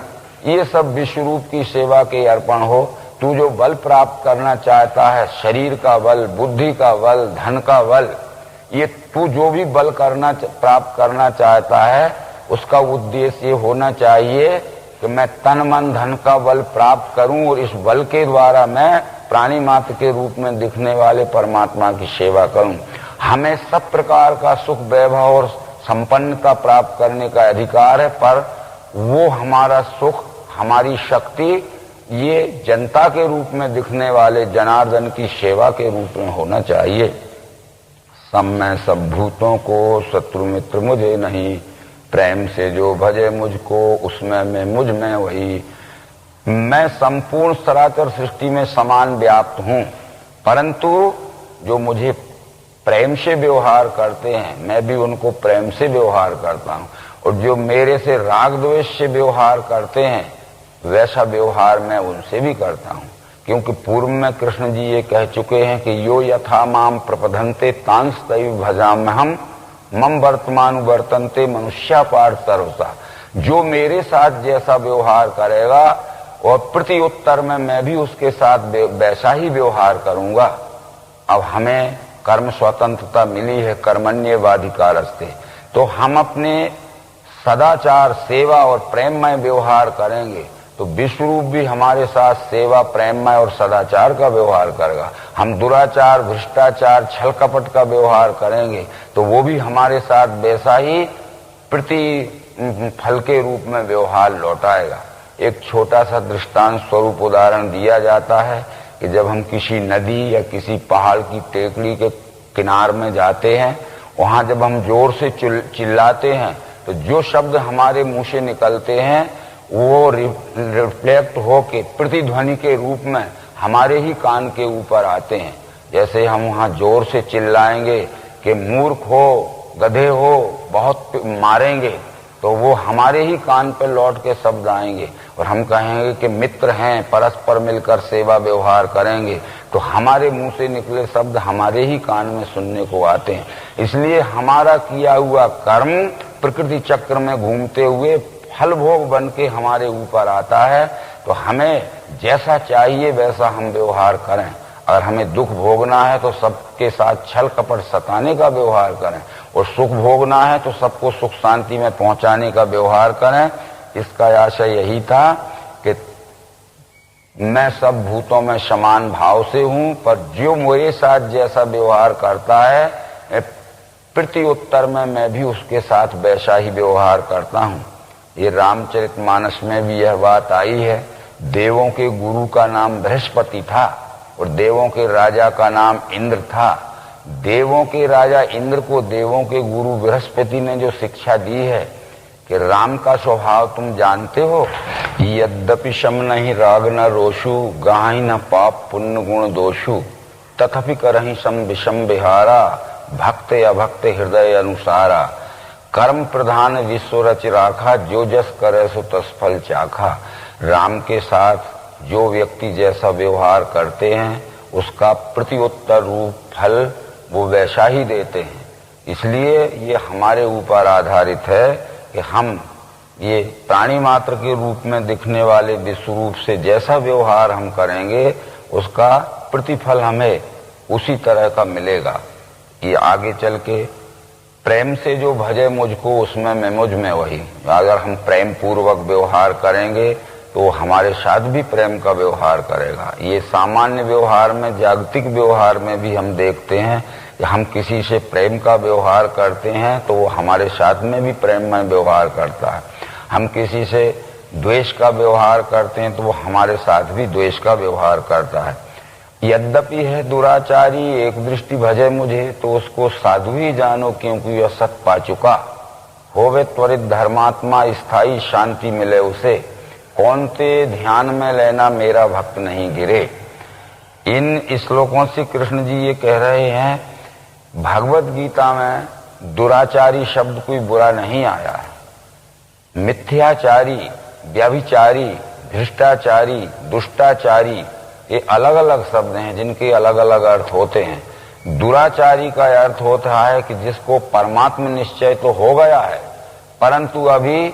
ये सब विश्व रूप की सेवा के अर्पण हो। तू जो बल प्राप्त करना चाहता है, शरीर का बल, बुद्धि का बल, धन का बल, ये तू जो भी बल प्राप्त करना चाहता है उसका उद्देश्य ये होना चाहिए कि मैं तन मन धन का बल प्राप्त करूं और इस बल के द्वारा मैं प्राणी मात्र के रूप में दिखने वाले परमात्मा की सेवा करूं। हमें सब प्रकार का सुख वैभव और संपन्नता प्राप्त करने का अधिकार है, पर वो हमारा सुख, हमारी शक्ति ये जनता के रूप में दिखने वाले जनार्दन की सेवा के रूप में होना चाहिए। सब मैं सब भूतों को शत्रु मित्र मुझे नहीं, प्रेम से जो भजे मुझको उसमें मैं मुझ में वही। मैं संपूर्ण चराचर सृष्टि में समान व्याप्त हूं, परंतु जो मुझे प्रेम से व्यवहार करते हैं मैं भी उनको प्रेम से व्यवहार करता हूं, और जो मेरे से राग द्वेष से व्यवहार करते हैं वैसा व्यवहार मैं उनसे भी करता हूं। क्योंकि पूर्व में कृष्ण जी ये कह चुके हैं कि यो यथा माम प्रपदन्ते तांस तैव भजाम्यहम् मम वर्तमान वर्तन्ते मनुष्या पार्थ सर्वसा। जो मेरे साथ जैसा व्यवहार करेगा और प्रति उत्तर में मैं भी उसके साथ वैसा ही व्यवहार करूंगा। अब हमें कर्म स्वतंत्रता मिली है, कर्मण्येवाधिकारस्ते, तो हम अपने सदाचार सेवा और प्रेममय व्यवहार करेंगे तो विश्व रूप भी हमारे साथ सेवा प्रेममय और सदाचार का व्यवहार करेगा। हम दुराचार भ्रष्टाचार छल कपट का व्यवहार करेंगे तो वो भी हमारे साथ वैसा ही प्रति फल के रूप में व्यवहार लौटाएगा। एक छोटा सा दृष्टांत स्वरूप उदाहरण दिया जाता है कि जब हम किसी नदी या किसी पहाड़ की टेकड़ी के किनार में जाते हैं, वहां जब हम जोर से चिल्लाते हैं तो जो शब्द हमारे मुंह से निकलते हैं वो रिफ्लेक्ट होके प्रतिध्वनि के रूप में हमारे ही कान के ऊपर आते हैं। जैसे हम वहां जोर से चिल्लाएंगे कि मूर्ख हो, गधे हो, बहुत मारेंगे, तो वो हमारे ही कान पे लौट के शब्द आएंगे। और हम कहेंगे कि मित्र हैं, परस्पर मिलकर सेवा व्यवहार करेंगे, तो हमारे मुंह से निकले शब्द हमारे ही कान में सुनने को आते हैं। इसलिए हमारा किया हुआ कर्म प्रकृति चक्र में घूमते हुए फल भोग बन के हमारे ऊपर आता है। तो हमें जैसा चाहिए वैसा हम व्यवहार करें। अगर हमें दुख भोगना है तो सबके साथ छल कपट सताने का व्यवहार करें, और सुख भोगना है तो सबको सुख शांति में पहुंचाने का व्यवहार करें। इसका आशय यही था कि मैं सब भूतों में समान भाव से हूं, पर जो मेरे साथ जैसा व्यवहार करता है प्रति उत्तर में मैं भी उसके साथ वैसा ही व्यवहार करता हूं। ये रामचरितमानस में भी यह बात आई है। देवों के गुरु का नाम बृहस्पति था और देवों के राजा का नाम इंद्र था। देवों के राजा इंद्र को देवों के गुरु बृहस्पति ने जो शिक्षा दी है कि राम का स्वभाव तुम जानते हो, यद्यपि शम नहीं राग न रोषु गाहि न पाप पुण्य गुण दोषु तथापि करहि सम विषम विहारा, भक्त अभक्त हृदय अनुसारा। कर्म प्रधान विश्व रच राखा, जो जस करे सो तस फल चाखा। राम के साथ जो व्यक्ति जैसा व्यवहार करते हैं उसका प्रत्युत्तर रूप फल वो वैसा ही देते हैं। इसलिए ये हमारे ऊपर आधारित है कि हम ये प्राणी मात्र के रूप में दिखने वाले विश्व रूप से जैसा व्यवहार हम करेंगे उसका प्रतिफल हमें उसी तरह का मिलेगा। ये आगे चल के प्रेम से जो भजे मुझको उसमें मैं मुझ में वही, अगर हम प्रेम पूर्वक व्यवहार करेंगे तो हमारे साथ भी प्रेम का व्यवहार करेगा। ये सामान्य व्यवहार में, जागतिक व्यवहार में भी हम देखते हैं कि हम किसी से प्रेम का व्यवहार करते हैं तो वो हमारे साथ में भी प्रेम में व्यवहार करता है। हम किसी से द्वेष का व्यवहार करते हैं तो वो हमारे साथ भी द्वेष का व्यवहार करता है। यद्यपि है दुराचारी एक दृष्टि भजे मुझे, तो उसको साधु ही जानो क्योंकि वह सत पा चुका। होवे त्वरित धर्मात्मा स्थायी शांति मिले उसे, कौन ते ध्यान में लेना मेरा भक्त नहीं गिरे। इन श्लोकों से कृष्ण जी ये कह रहे हैं भगवत गीता में दुराचारी शब्द कोई बुरा नहीं आया है। मिथ्याचारी, व्यभिचारी, भ्रष्टाचारी, दुष्टाचारी ये अलग अलग शब्द हैं जिनके अलग अलग अर्थ होते हैं। दुराचारी का अर्थ होता है कि जिसको परमात्म निश्चय तो हो गया है परंतु अभी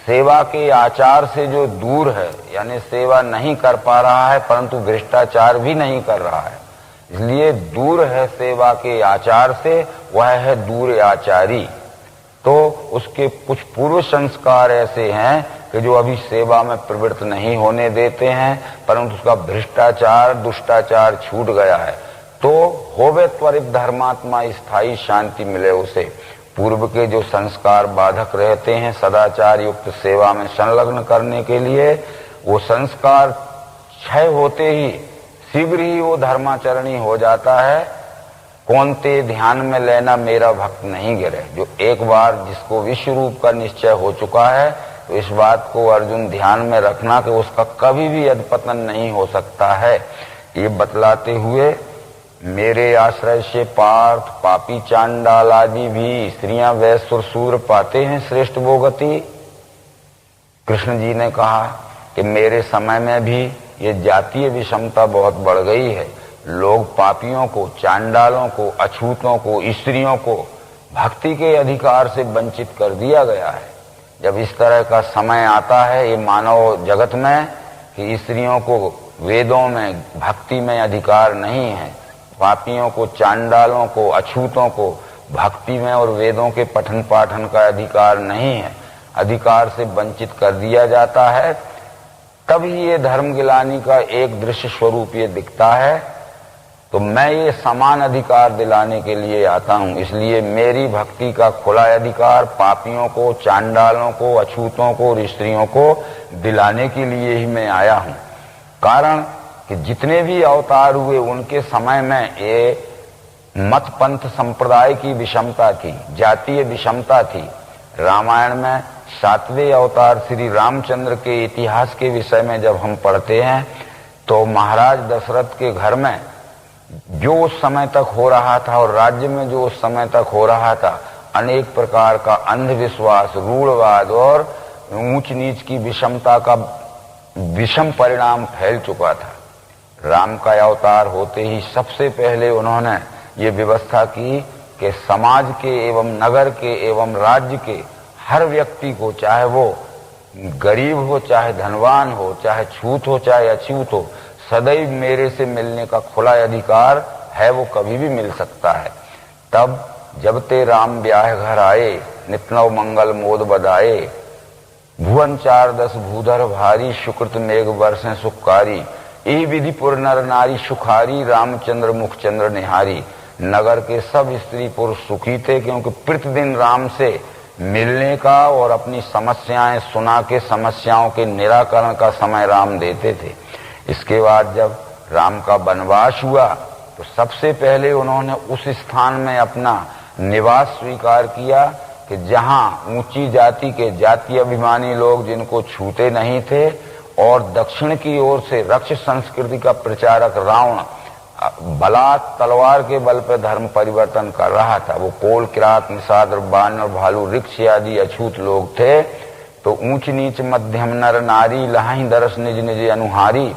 सेवा के आचार से जो दूर है, यानी सेवा नहीं कर पा रहा है परंतु भ्रष्टाचार भी नहीं कर रहा है, इसलिए दूर है सेवा के आचार से, वह है दूर आचारी। तो उसके कुछ पूर्व संस्कार ऐसे हैं कि जो अभी सेवा में प्रवृत्त नहीं होने देते हैं परंतु उसका भ्रष्टाचार, दुष्टाचार छूट गया है। तो होवे त्वरित धर्मात्मा स्थायी शांति मिले उसे। पूर्व के जो संस्कार बाधक रहते हैं सदाचार युक्त सेवा में संलग्न करने के लिए, वो संस्कार क्षय होते ही शीघ्र ही वो धर्माचरणी हो जाता है। कौन ते ध्यान में लेना मेरा भक्त नहीं गिरे। जो एक बार जिसको विश्व रूप का निश्चय हो चुका है तो इस बात को अर्जुन ध्यान में रखना कि उसका कभी भी अधपतन नहीं हो सकता है। ये बतलाते हुए मेरे आश्रय से पार्थ पापी चांडाल आदि भी स्त्रियां वैश्य सूर पाते हैं श्रेष्ठ वो गति। कृष्ण जी ने कहा कि मेरे समय में भी ये जातीय विषमता बहुत बढ़ गई है। लोग पापियों को, चांडालों को, अछूतों को, स्त्रियों को भक्ति के अधिकार से वंचित कर दिया गया है। जब इस तरह का समय आता है ये मानव जगत में कि स्त्रियों को वेदों में, भक्ति में अधिकार नहीं है, पापियों को, चांडालों को, अछूतों को भक्ति में और वेदों के पठन पाठन का अधिकार नहीं है, अधिकार से वंचित कर दिया जाता है, तभी ये धर्म गिलानी का एक दृश्य स्वरूप ये दिखता है। तो मैं ये समान अधिकार दिलाने के लिए आता हूं, इसलिए मेरी भक्ति का खुला अधिकार पापियों को, चांडालों को, अछूतों को और स्त्रियों को दिलाने के लिए ही मैं आया हूं। कारण कि जितने भी अवतार हुए उनके समय में ये मत पंथ संप्रदाय की विषमता थी, जातीय विषमता थी। रामायण में 7वें अवतार श्री रामचंद्र के इतिहास के विषय में जब हम पढ़ते हैं तो महाराज दशरथ के घर में जो उस समय तक हो रहा था और राज्य में जो उस समय तक हो रहा था, अनेक प्रकार का अंधविश्वास, रूढ़वाद और ऊंच नीच की विषमता का विषम परिणाम फैल चुका था। राम का अवतार होते ही सबसे पहले उन्होंने ये व्यवस्था की कि समाज के एवं नगर के एवं राज्य के हर व्यक्ति को, चाहे वो गरीब हो, चाहे धनवान हो, चाहे छूत हो, चाहे अछूत हो, सदैव मेरे से मिलने का खुला अधिकार है, वो कभी भी मिल सकता है। तब जब ते राम ब्याह घर आए, नितनव मंगल मोद बधाए, भुवन 410 भूधर भारी, सुकृत मेघ बरसें सुखकारी, यही विधिपुर नर नारी सुखारी, रामचंद्र मुख चंद्र निहारी। नगर के सब स्त्री पुरुष सुखी थे क्योंकि प्रतिदिन राम से मिलने का और अपनी समस्याएं सुना के समस्याओं के निराकरण का समय राम देते थे। इसके बाद जब राम का वनवास हुआ तो सबसे पहले उन्होंने उस स्थान में अपना निवास स्वीकार किया कि जहां ऊंची जाति के जातीय अभिमानी लोग जिनको छूते नहीं थे और दक्षिण की ओर से रक्ष संस्कृति का प्रचारक रावण बलात् तलवार के बल पर धर्म परिवर्तन कर रहा था। वो कोल, किरात, निषाद, बानर, भालू, वृक्ष आदि अछूत लोग थे। तो ऊंच नीच मध्यम नर नारी, लहाई दरस निज निज अनुहारी,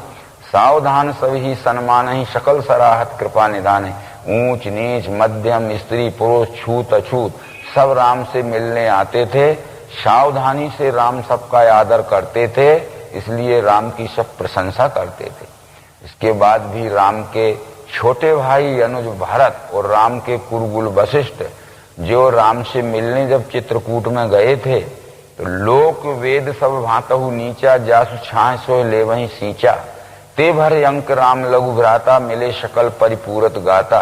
सावधान सभी सन्मान ही, सकल सराहत कृपा निधान है। ऊंच नीच मध्यम, स्त्री पुरुष, छूत अछूत सब राम से मिलने आते थे। सावधानी से राम सबका आदर करते थे, इसलिए राम की सब प्रशंसा करते थे। इसके बाद भी राम के छोटे भाई अनुज भरत और राम के कुरुकुल वशिष्ठ जो राम से मिलने जब चित्रकूट में गए थे, तो लोक वेद सब भांतहु नीचा, जासु छाह सोह ले वहीं सींचा, ते भर अंक राम लघु भ्राता, मिले सकल परिपूरत गाता।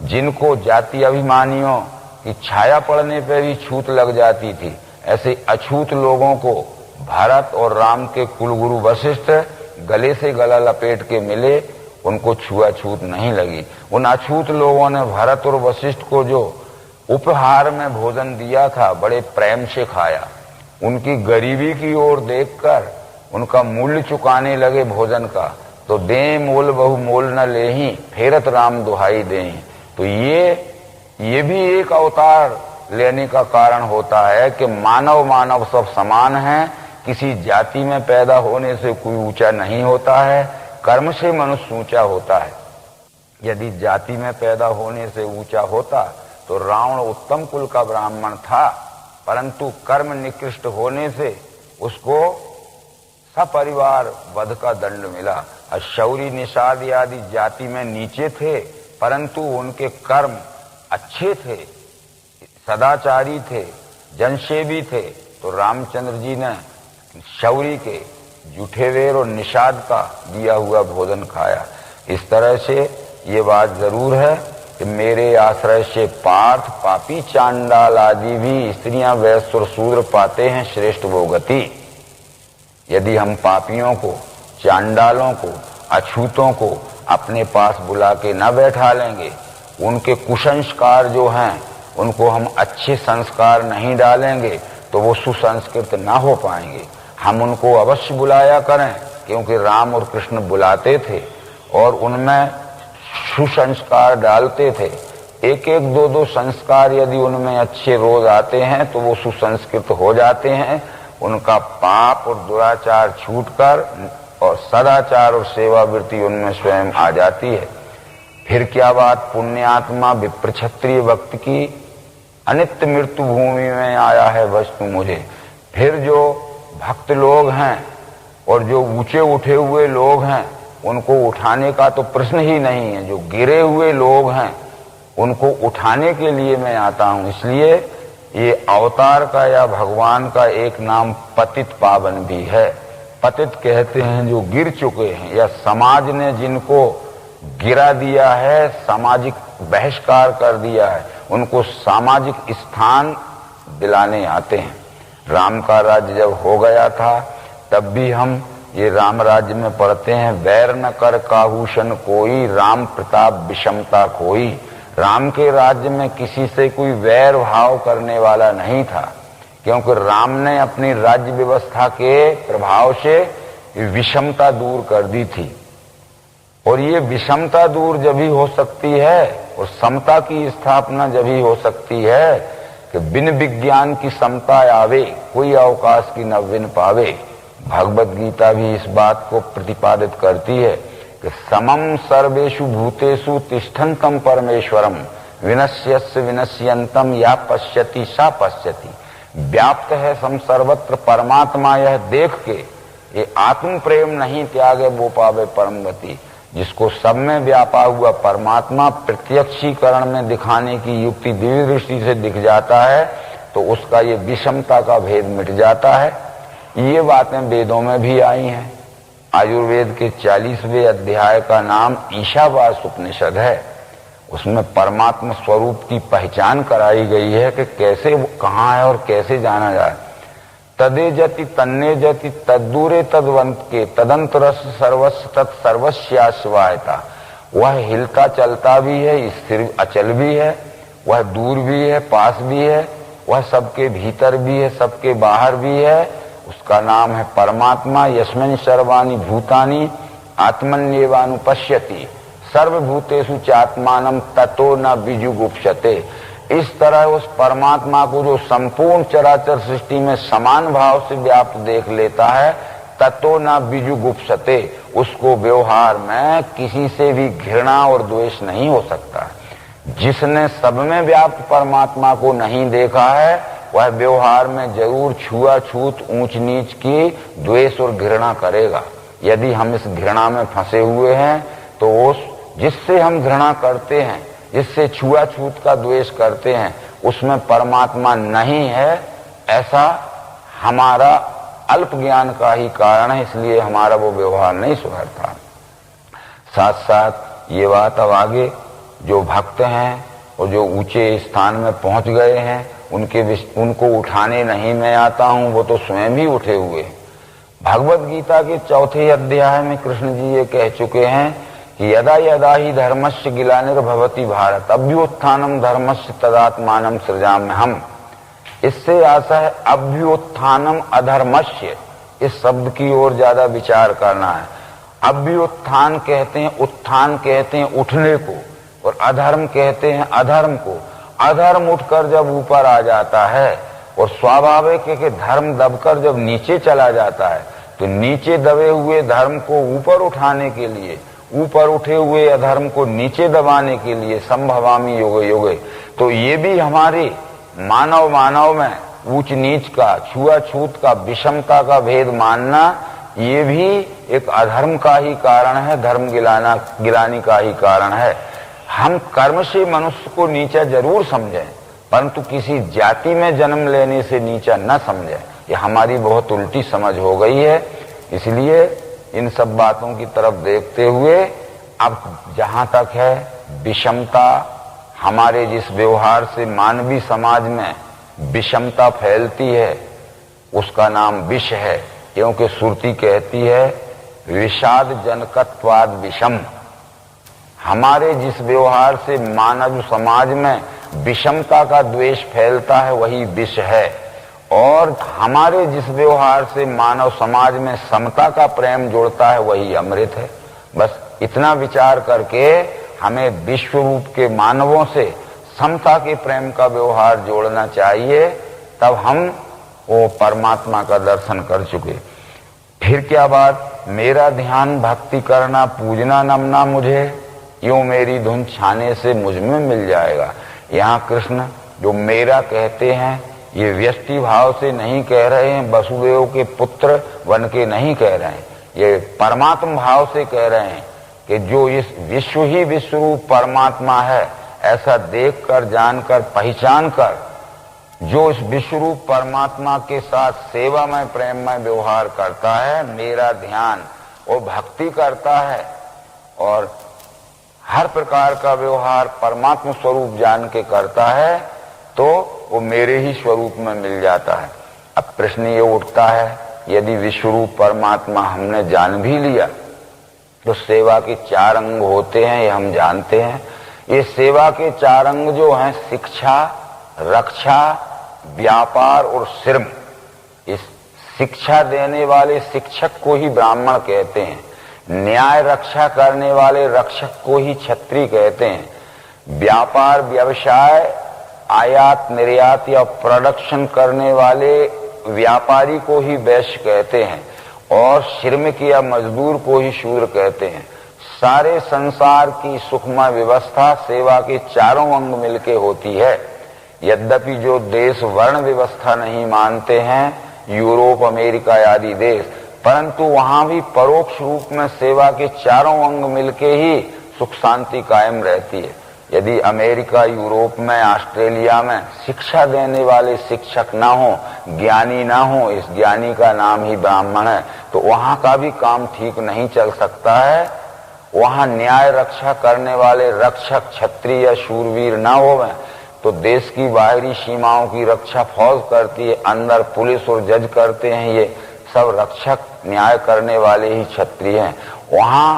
जिनको जाति अभिमानियों की छाया पड़ने पर भी छूत लग जाती थी, ऐसे अछूत लोगों को भरत और राम के कुलगुरु वशिष्ठ गले से गला लपेट के मिले, उनको छुआछूत नहीं लगी। उन अछूत लोगों ने भरत और वशिष्ठ को जो उपहार में भोजन दिया था, बड़े प्रेम से खाया। उनकी गरीबी की ओर देखकर उनका मूल्य चुकाने लगे भोजन का। तो दे मोल बहु मोल न लेही, फेरत राम दुहाई देही। तो ये भी एक अवतार लेने का कारण होता है कि मानव मानव सब समान हैं। किसी जाति में पैदा होने से कोई ऊंचा नहीं होता है, कर्म से मनुष्य ऊंचा होता है। यदि जाति में पैदा होने से ऊंचा होता तो रावण उत्तम कुल का ब्राह्मण था, परंतु कर्म निकृष्ट होने से उसको सपरिवार वध का दंड मिला। और शौरी, निषाद आदि जाति में नीचे थे, परंतु उनके कर्म अच्छे थे, सदाचारी थे, जनसेवी थे। तो रामचंद्र जी ने शौरी के, जुठेवेर और निषाद का दिया हुआ भोजन खाया। इस तरह से ये बात जरूर है कि मेरे आश्रय से पार्थ, पापी, चांडाल आदि भी स्त्रियां, वैश्य और शूद्र पाते हैं श्रेष्ठ वो गति। यदि हम पापियों को, चांडालों को, अछूतों को अपने पास बुला के न बैठा लेंगे, उनके कुसंस्कार जो हैं उनको हम अच्छे संस्कार नहीं डालेंगे, तो वो सुसंस्कृत ना हो पाएंगे। हम उनको अवश्य बुलाया करें, क्योंकि राम और कृष्ण बुलाते थे और उनमें सुसंस्कार डालते थे। एक एक दो दो संस्कार यदि उनमें अच्छे रोज आते हैं तो वो सुसंस्कृत हो जाते हैं। उनका पाप और दुराचार छूटकर और सदाचार और सेवावृत्ति उनमें स्वयं आ जाती है। फिर क्या बात पुण्यात्मा विप्र क्षत्रिय भक्त की, अनित्य मृत्यु भूमि में आया है वस्तु मुझे। फिर जो भक्त लोग हैं और जो ऊंचे उठे हुए लोग हैं, उनको उठाने का तो प्रश्न ही नहीं है। जो गिरे हुए लोग हैं उनको उठाने के लिए मैं आता हूं। इसलिए ये अवतार का या भगवान का एक नाम पतित पावन भी है। पतित कहते हैं जो गिर चुके हैं या समाज ने जिनको गिरा दिया है, सामाजिक बहिष्कार कर दिया है, उनको सामाजिक स्थान दिलाने आते हैं। राम का राज्य जब हो गया था तब भी हम ये राम राज्य में पढ़ते हैं, वैर न कर काहूषण कोई, राम प्रताप विषमता कोई। राम के राज्य में किसी से कोई वैर भाव करने वाला नहीं था, क्योंकि राम ने अपनी राज्य व्यवस्था के प्रभाव से विषमता दूर कर दी थी। और ये विषमता दूर जब ही हो सकती है और समता की स्थापना जब ही हो सकती है कि बिन विज्ञान की समता आवे, कोई अवकाश की न विन पावे। भगवत गीता भी इस बात को प्रतिपादित करती है कि समम सर्वेषु भूतेषु तिष्ठन्तम परमेश्वरम, विनश्यस्य विनश्यन्तम या पश्यति सा पश्यति। व्याप्त है सम सर्वत्र परमात्मा, यह देख के ये आत्म प्रेम नहीं त्यागे वो पावे परम गति। जिसको सब में व्यापा हुआ परमात्मा प्रत्यक्षीकरण में दिखाने की युक्ति दिव्य दृष्टि से दिख जाता है, तो उसका ये विषमता का भेद मिट जाता है। ये बातें वेदों में भी आई हैं। आयुर्वेद के 40वें अध्याय का नाम ईशावास उपनिषद है। उसमें परमात्मा स्वरूप की पहचान कराई गई है कि कैसे वो कहाँ है और कैसे जाना जाए। तदे जति तन्ने जति तद्दूरे तदवंत के तदंतरस सर्वस्व तत्सर्वस्याश्वायता। वह हिलता चलता भी है, स्थिर अचल भी है, वह दूर भी है, पास भी है, वह सबके भीतर भी है, सबके बाहर भी है। उसका नाम है परमात्मा। यस्मिन् सर्वाणि भूतानि आत्मन्येवानुपश्यति। सर्वभूतेषु चात्मानं ततो न बीजुगुप्सते। इस तरह उस परमात्मा को जो संपूर्ण चराचर सृष्टि में समान भाव से व्याप्त देख लेता है, ततो न बीजुगुप्सते, उसको व्यवहार में किसी से भी घृणा और द्वेष नहीं हो सकता। जिसने सब में व्याप्त परमात्मा को नहीं देखा है, वह व्यवहार में जरूर छुआछूत, ऊंच नीच की द्वेष और घृणा करेगा। यदि हम इस घृणा में फंसे हुए हैं तो उस जिससे हम घृणा करते हैं, जिससे छुआछूत का द्वेष करते हैं, उसमें परमात्मा नहीं है, ऐसा हमारा अल्प ज्ञान का ही कारण है, इसलिए हमारा वो व्यवहार नहीं सुधरता। साथ साथ ये बात अब आगे जो भक्त हैं और जो ऊंचे स्थान में पहुंच गए हैं, उनको उठाने नहीं मैं आता हूं, वो तो स्वयं ही उठे हुए। भगवत गीता के 4 अध्याय में कृष्ण जी ये कह चुके हैं कि यदा यदा ही धर्मस्य ग्लानिर्भवति भारत अभ्युत्थानम धर्मस्य तदात्मानं सृजाम्यहम्। इससे आशा है अभ्युत्थानम अधर्मस्य, इस शब्द की ओर ज्यादा विचार करना है। अभ्युत्थान कहते हैं, उत्थान कहते हैं उठने को, और अधर्म कहते हैं अधर्म को। अधर्म उठकर जब ऊपर आ जाता है, और स्वाभाविक है कि धर्म दबकर जब नीचे चला जाता है, तो नीचे दबे हुए धर्म को ऊपर उठाने के लिए, ऊपर उठे हुए अधर्म को नीचे दबाने के लिए संभवामी योगे योगे। तो ये भी हमारे मानव में ऊंच नीच का, छुआछूत का, विषमता का भेद मानना, ये भी एक अधर्म का ही कारण है, धर्म गिलानी का ही कारण है। हम कर्म से मनुष्य को नीचा जरूर समझें, परंतु किसी जाति में जन्म लेने से नीचा न समझें। ये हमारी बहुत उल्टी समझ हो गई है। इसलिए इन सब बातों की तरफ देखते हुए अब जहां तक है विषमता, हमारे जिस व्यवहार से मानवीय समाज में विषमता फैलती है, उसका नाम विष है, क्योंकि श्रुति कहती है विषाद जनकत्वाद विषम। हमारे जिस व्यवहार से मानव समाज में विषमता का द्वेष फैलता है, वही विष है, और हमारे जिस व्यवहार से मानव समाज में समता का प्रेम जोड़ता है, वही अमृत है। बस इतना विचार करके हमें विश्व रूप के मानवों से समता के प्रेम का व्यवहार जोड़ना चाहिए, तब हम वो परमात्मा का दर्शन कर चुके। फिर क्या बात, मेरा ध्यान भक्ति करना, पूजना नमना मुझे, यूं मेरी धुन छाने से मुझ में मिल जाएगा। यहाँ कृष्ण जो मेरा कहते हैं, ये व्यष्टि भाव से नहीं कह रहे हैं, वसुदेव के पुत्र बन के नहीं कह रहे हैं, ये परमात्मा भाव से कह रहे हैं कि जो इस विश्व ही विश्व रूप परमात्मा है, ऐसा देखकर, जानकर, पहचान कर जो इस विश्व रूप परमात्मा के साथ सेवा में, प्रेम में व्यवहार करता है, मेरा ध्यान और भक्ति करता है, और हर प्रकार का व्यवहार परमात्मा स्वरूप जान के करता है, तो वो मेरे ही स्वरूप में मिल जाता है। अब प्रश्न ये उठता है, यदि विश्वरूप परमात्मा हमने जान भी लिया, तो सेवा के 4 अंग होते हैं, ये हम जानते हैं। ये सेवा के 4 अंग जो हैं, शिक्षा, रक्षा, व्यापार और श्रम। इस शिक्षा देने वाले शिक्षक को ही ब्राह्मण कहते हैं, न्याय रक्षा करने वाले रक्षक को ही क्षत्रिय कहते हैं, व्यापार व्यवसाय आयात निर्यात या प्रोडक्शन करने वाले व्यापारी को ही वैश्य कहते हैं, और श्रमिक या मजदूर को ही शूद्र कहते हैं। सारे संसार की सुखमय व्यवस्था सेवा के 4 अंग मिलके होती है। यद्यपि जो देश वर्ण व्यवस्था नहीं मानते हैं, यूरोप, अमेरिका आदि देश, परंतु वहां भी परोक्ष रूप में सेवा के 4 अंग मिलके ही सुख शांति कायम रहती है। यदि अमेरिका, यूरोप में, ऑस्ट्रेलिया में शिक्षा देने वाले शिक्षक ना हो, ज्ञानी ना हो, इस ज्ञानी का नाम ही ब्राह्मण है, तो वहां का भी काम ठीक नहीं चल सकता है। वहां न्याय रक्षा करने वाले रक्षक क्षत्रिय या शूरवीर ना होवे, तो देश की बाहरी सीमाओं की रक्षा फौज करती है, अंदर पुलिस और जज करते हैं, ये सब रक्षक न्याय करने वाले ही क्षत्रिय हैं। वहां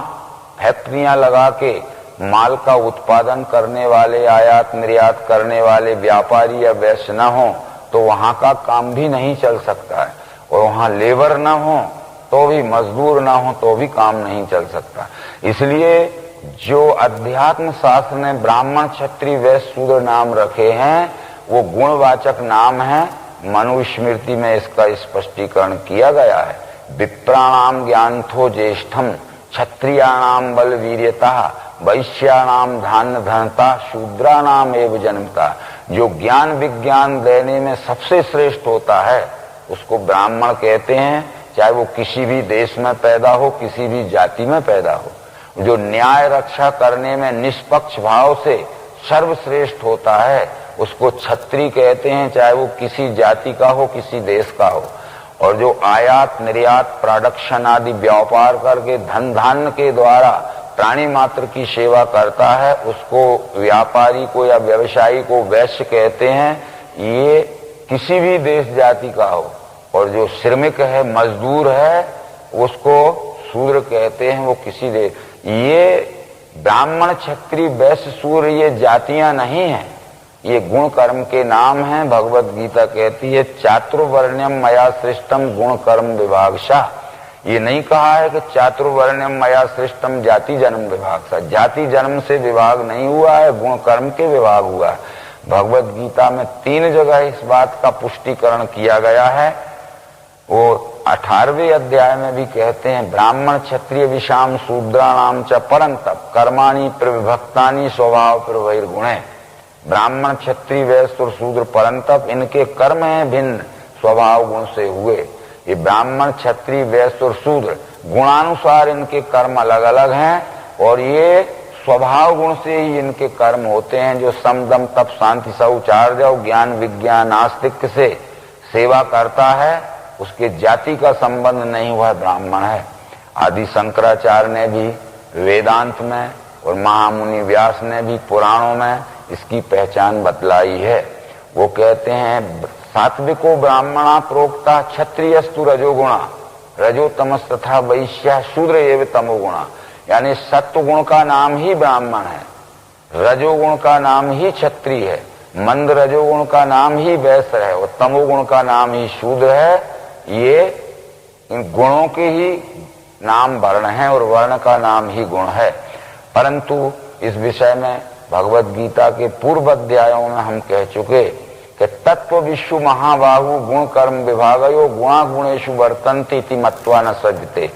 फैक्ट्रियां लगा के माल का उत्पादन करने वाले, आयात निर्यात करने वाले व्यापारी या वैश्य न हो, तो वहां का काम भी नहीं चल सकता है। और वहां लेबर न हो तो भी, मजदूर न हो तो भी काम नहीं चल सकता। इसलिए जो अध्यात्म शास्त्र ने ब्राह्मण क्षत्रिय वैश्य शूद्र नाम रखे हैं वो गुणवाचक नाम है। मनुस्मृति में इसका स्पष्टीकरण किया गया है। विप्राणाम ज्ञानथो ज्येष्ठम, क्षत्रियाणाम बल वीर्यता, वैश्याणाम धान्य धनता, शूद्राणाम एव जन्मता। जो ज्ञान विज्ञान देने में सबसे श्रेष्ठ होता है उसको ब्राह्मण कहते हैं, चाहे वो किसी भी देश में पैदा हो, किसी भी जाति में पैदा हो। जो न्याय रक्षा करने में निष्पक्ष भाव से सर्वश्रेष्ठ होता है उसको क्षत्रिय कहते हैं, चाहे वो किसी जाति का हो, किसी देश का हो। और जो आयात निर्यात प्रोडक्शन आदि व्यापार करके धन धान्य के द्वारा प्राणी मात्र की सेवा करता है उसको व्यापारी को या व्यवसायी को वैश्य कहते हैं, ये किसी भी देश जाति का हो। और जो श्रमिक है, मजदूर है, उसको शूद्र कहते हैं, वो किसी देश। ये ब्राह्मण क्षत्रिय वैश्य शूद्र ये जातियां नहीं हैं, ये गुण कर्म के नाम हैं। भगवत गीता कहती है चातुर्वर्ण्यम मया सृष्टम गुण कर्म विभागशा। ये नहीं कहा है कि चातुर्वर्ण्यम मया सृष्टम जाति जन्म विभागशा। जाति जन्म से विभाग नहीं हुआ है, गुण कर्म के विभाग हुआ है। भगवत गीता में 3 जगह इस बात का पुष्टिकरण किया गया है। वो 18वें अध्याय में भी कहते हैं ब्राह्मण क्षत्रिय विषाम शूद्राणाम च परंतप कर्माणि प्रविभक्तानि स्वभाव प्रवैर्गुणे। ब्राह्मण क्षत्रिय वैश्य और शूद्र परंतप इनके कर्म हैं भिन्न, स्वभाव गुण से हुए। ये ब्राह्मण क्षत्रिय वैश्य और शूद्र गुणानुसार इनके कर्म अलग अलग हैं और ये स्वभाव गुण से ही इनके कर्म होते हैं। जो सम दम तप शांति शौचार्य ज्ञान विज्ञान आस्तिक से सेवा करता है उसके जाति का संबंध नहीं हुआ ब्राह्मण है। आदि शंकराचार्य ने भी वेदांत में और महामुनि व्यास ने भी पुराणों में इसकी पहचान बतलाई है। वो कहते हैं सात्विको ब्राह्मणा प्रोक्ता क्षत्रियस्तु रजोगुणा रजोतमस तथा वैश्या शूद्र एव तमोगुणा। यानी सत्व गुण का नाम ही ब्राह्मण है, रजोगुण का नाम ही क्षत्रिय है, मंद रजोगुण का नाम ही वैश्य है और तमोगुण का नाम ही शूद्र है। ये इन गुणों के ही नाम वर्ण है और वर्ण का नाम ही गुण है। परंतु इस विषय में भगवत गीता के पूर्व अध्यायों में हम कह चुके कि तत्व विश्व महाबाहु गुण कर्म विभागयो गुणा गुणेषु वर्तन्ते इति मत्वा न सज्जते।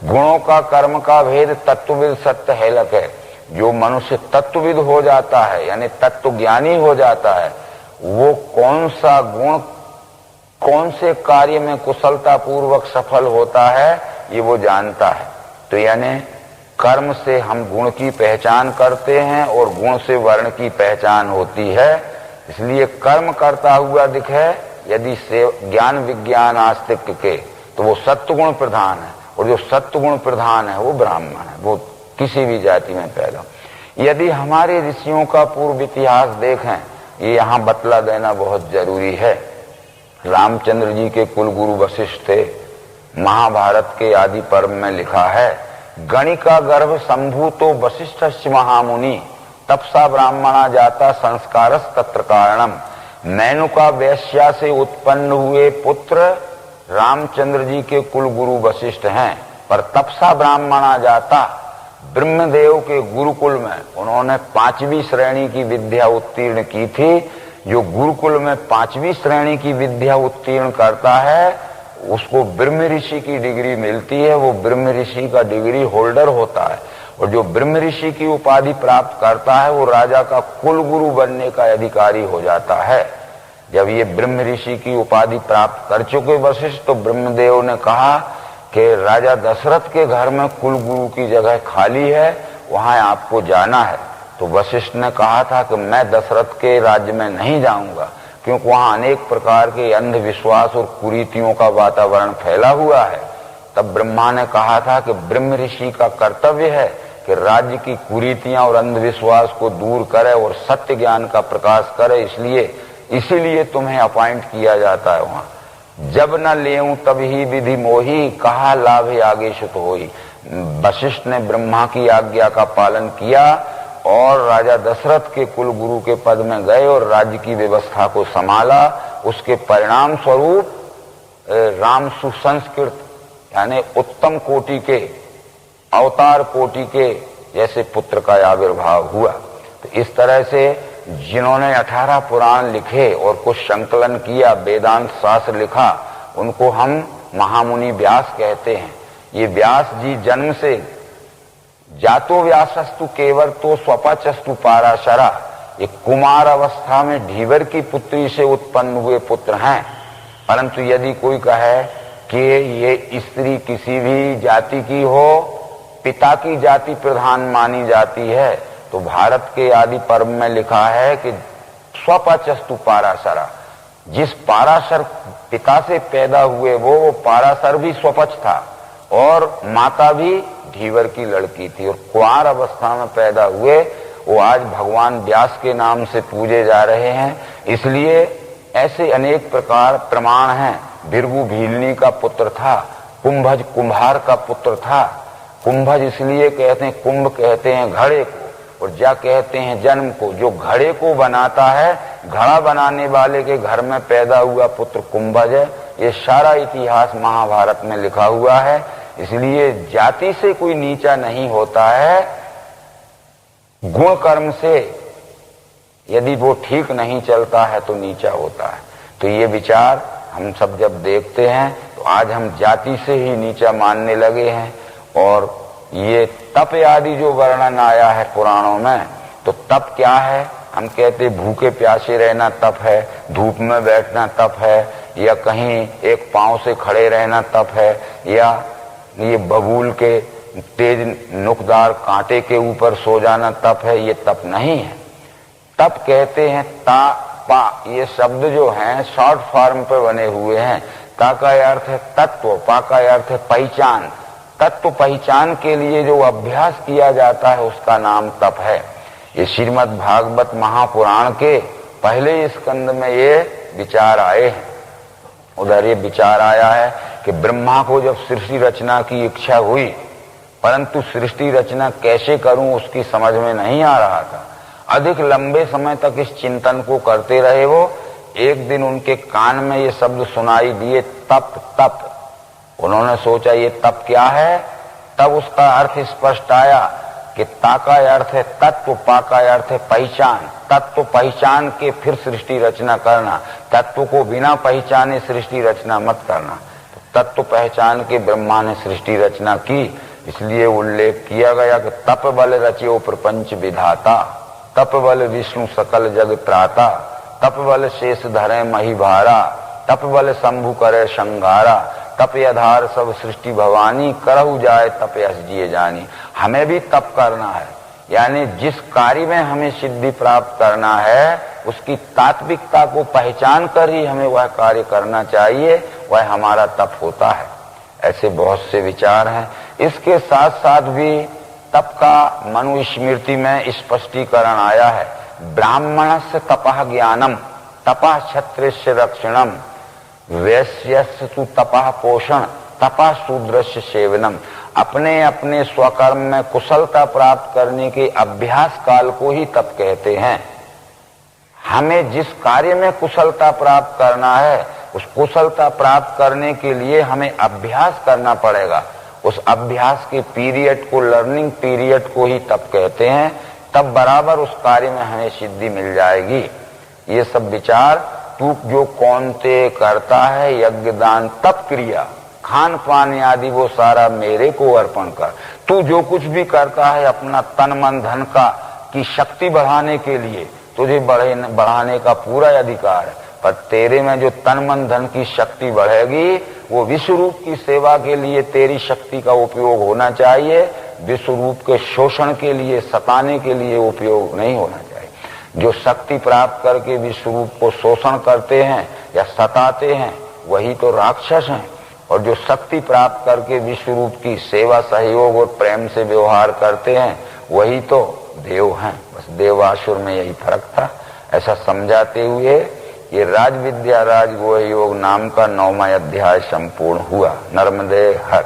गुणों का कर्म का भेद तत्वविद सत्य हेलक है। जो मनुष्य तत्वविद हो जाता है यानी तत्व ज्ञानी हो जाता है वो कौन सा गुण कौन से कार्य में कुशलता पूर्वक सफल होता है ये वो जानता है। तो यानी कर्म से हम गुण की पहचान करते हैं और गुण से वर्ण की पहचान होती है। इसलिए कर्म करता हुआ दिखे यदि से ज्ञान विज्ञान आस्तिक के तो वो सत्वगुण प्रधान है और जो सत्वगुण प्रधान है वो ब्राह्मण है, वो किसी भी जाति में पैदा। यदि हमारे ऋषियों का पूर्व इतिहास देखें ये यहाँ बतला देना बहुत जरूरी है। रामचंद्र जी के कुलगुरु वशिष्ठ थे। महाभारत के आदि पर्व में लिखा है गणिका गर्भ संभूतो वशिष्ठ महामुनि तपसा ब्राह्मणा जाता संस्कारस तत्र कारणम। मेनुका वैश्या से उत्पन्न हुए पुत्र रामचंद्र जी के कुलगुरु वशिष्ठ हैं, पर तपसा ब्राह्मणा जाता ब्रह्मदेव के गुरुकुल में उन्होंने 5वीं श्रेणी की विद्या उत्तीर्ण की थी। जो गुरुकुल में 5वीं श्रेणी की विद्या उत्तीर्ण करता है उसको ब्रह्म ऋषि की डिग्री मिलती है, वो ब्रह्म ऋषि का डिग्री होल्डर होता है। और जो ब्रह्म ऋषि की उपाधि प्राप्त करता है वो राजा का कुल गुरु बनने का अधिकारी हो जाता है। जब ये ब्रह्म ऋषि की उपाधि प्राप्त कर चुके वशिष्ठ तो ब्रह्मदेव ने कहा कि राजा दशरथ के घर में कुल गुरु की जगह खाली है, वहां आपको जाना है। तो वशिष्ठ ने कहा था कि मैं दशरथ के राज्य में नहीं जाऊंगा क्योंकि वहां अनेक प्रकार के अंधविश्वास और कुरीतियों का वातावरण फैला हुआ है। तब ब्रह्मा ने कहा था कि ब्रह्म ऋषि का कर्तव्य है कि राज्य की कुरीतियां और अंधविश्वास को दूर करे और सत्य ज्ञान का प्रकाश करे, इसीलिए तुम्हें अपॉइंट किया जाता है वहां। जब न लेऊं तब ही विधि मोही कहा लाभ आगे सुत होई। वशिष्ठ ने ब्रह्मा की आज्ञा का पालन किया और राजा दशरथ के कुल गुरु के पद में गए और राज्य की व्यवस्था को संभाला। उसके परिणाम स्वरूप राम सुसंस्कृत यानी उत्तम कोटि के अवतार कोटि के जैसे पुत्र का आविर्भाव हुआ। तो इस तरह से जिन्होंने 18 पुराण लिखे और कुछ संकलन किया, वेदांत शास्त्र लिखा, उनको हम महामुनि व्यास कहते हैं। ये व्यास जी जन्म से जातो व्यासस्तु केवल तो स्वपचस्तु पाराशरा, ये कुमार अवस्था में ढीवर की पुत्री से उत्पन्न हुए पुत्र हैं। परंतु यदि कोई कहे कि ये स्त्री किसी भी जाति की हो, पिता की जाति प्रधान मानी जाती है, तो भारत के आदि पर्व में लिखा है कि स्वपचस्तु पाराशरा, जिस पाराशर पिता से पैदा हुए वो पाराशर भी स्वपच था और माता भी ढीवर की लड़की थी, और कुंवार अवस्था में पैदा हुए वो आज भगवान व्यास के नाम से पूजे जा रहे हैं। इसलिए ऐसे अनेक प्रकार प्रमाण हैं। भृगु भीलनी का पुत्र था, कुंभज कुम्हार का पुत्र था। कुंभज इसलिए कहते हैं, कुंभ कहते हैं घड़े को, और जा कहते हैं जन्म को। जो घड़े को बनाता है, घड़ा बनाने वाले के घर में पैदा हुआ पुत्र कुंभज है। ये सारा इतिहास महाभारत में लिखा हुआ है। इसलिए जाति से कोई नीचा नहीं होता है, गुण कर्म से यदि वो ठीक नहीं चलता है तो नीचा होता है। तो ये विचार हम सब जब देखते हैं तो आज हम जाति से ही नीचा मानने लगे हैं। और ये तप आदि जो वर्णन आया है पुराणों में, तो तप क्या है? हम कहते भूखे प्यासे रहना तप है, धूप में बैठना तप है, या कहीं एक पांव से खड़े रहना तप है, या ये बबूल के तेज नुकदार कांटे के ऊपर सो जाना तप है। ये तप नहीं है। तप कहते हैं ता पा, ये शब्द जो हैं शॉर्ट फॉर्म पे बने हुए हैं। ता का अर्थ है तत्व, पा का अर्थ है पहचान। तत्व पहचान के लिए जो अभ्यास किया जाता है उसका नाम तप है। ये श्रीमद् भागवत महापुराण के पहले स्कंद में ये विचार आए हैं। उधर ये विचार आया है कि ब्रह्मा को जब सृष्टि रचना की इच्छा हुई, परंतु सृष्टि रचना कैसे करूं उसकी समझ में नहीं आ रहा था। अधिक लंबे समय तक इस चिंतन को करते रहे वो। एक दिन उनके कान में ये शब्द सुनाई दिए, तप तप। उन्होंने सोचा ये तप क्या है? तब उसका अर्थ स्पष्ट आया कि ता का अर्थ है तत्व, पा का अर्थ है पहचान। तत्व पहचान के फिर सृष्टि रचना करना, तत्व को बिना पहचाने सृष्टि रचना मत करना। तो तत्व पहचान के ब्रह्मा ने सृष्टि रचना की। इसलिए उल्लेख किया गया कि तप बल रचियो प्रपंच विधाता, तप बल विष्णु सकल जग त्राता, तप बल शेष धरे मही भारा, तप बल शंभु करे संघारा, तप आधार सब सृष्टि भवानी, करहु जाए तप यश जिए जानी। हमें भी तप करना है, यानी जिस कार्य में हमें सिद्धि प्राप्त करना है उसकी तात्विकता को पहचान कर ही हमें वह कार्य करना चाहिए। वह हमारा तप होता है। ऐसे बहुत से विचार हैं। इसके साथ साथ भी तप का मनुस्मृति में स्पष्टीकरण आया है। ब्राह्मणस्य तपः ज्ञानम, तपः क्षत्रियस्य रक्षणम, वैश्यस्य तु तपः पोषण, तपः शूद्रस्य सेवनम। अपने अपने स्वकर्म में कुशलता प्राप्त करने के अभ्यास काल को ही तप कहते हैं। हमें जिस कार्य में कुशलता प्राप्त करना है उस कुशलता प्राप्त करने के लिए हमें अभ्यास करना पड़ेगा। उस अभ्यास के पीरियड को, लर्निंग पीरियड को ही तप कहते हैं। तब बराबर उस कार्य में हमें सिद्धि मिल जाएगी। ये सब विचार तू जो कौन ते करता है यज्ञ दान तप क्रिया, खान पान आदि वो सारा मेरे को अर्पण कर। तू जो कुछ भी करता है अपना तन मन धन का की शक्ति बढ़ाने के लिए तुझे बढ़ाने का पूरा अधिकार है। पर तेरे में जो तन मन धन की शक्ति बढ़ेगी वो विश्व रूप की सेवा के लिए तेरी शक्ति का उपयोग होना चाहिए। विश्व रूप के शोषण के लिए, सताने के लिए उपयोग नहीं होना चाहिए। जो शक्ति प्राप्त करके विश्व रूप को शोषण करते हैं या सताते हैं वही तो राक्षस हैं, और जो शक्ति प्राप्त करके विश्व रूप की सेवा, सहयोग और प्रेम से व्यवहार करते हैं वही तो देव हैं। बस देवासुर में यही फर्क था। ऐसा समझाते हुए ये राज विद्या राज गुह योग नाम का 9वां अध्याय संपूर्ण हुआ। नर्मदे हर।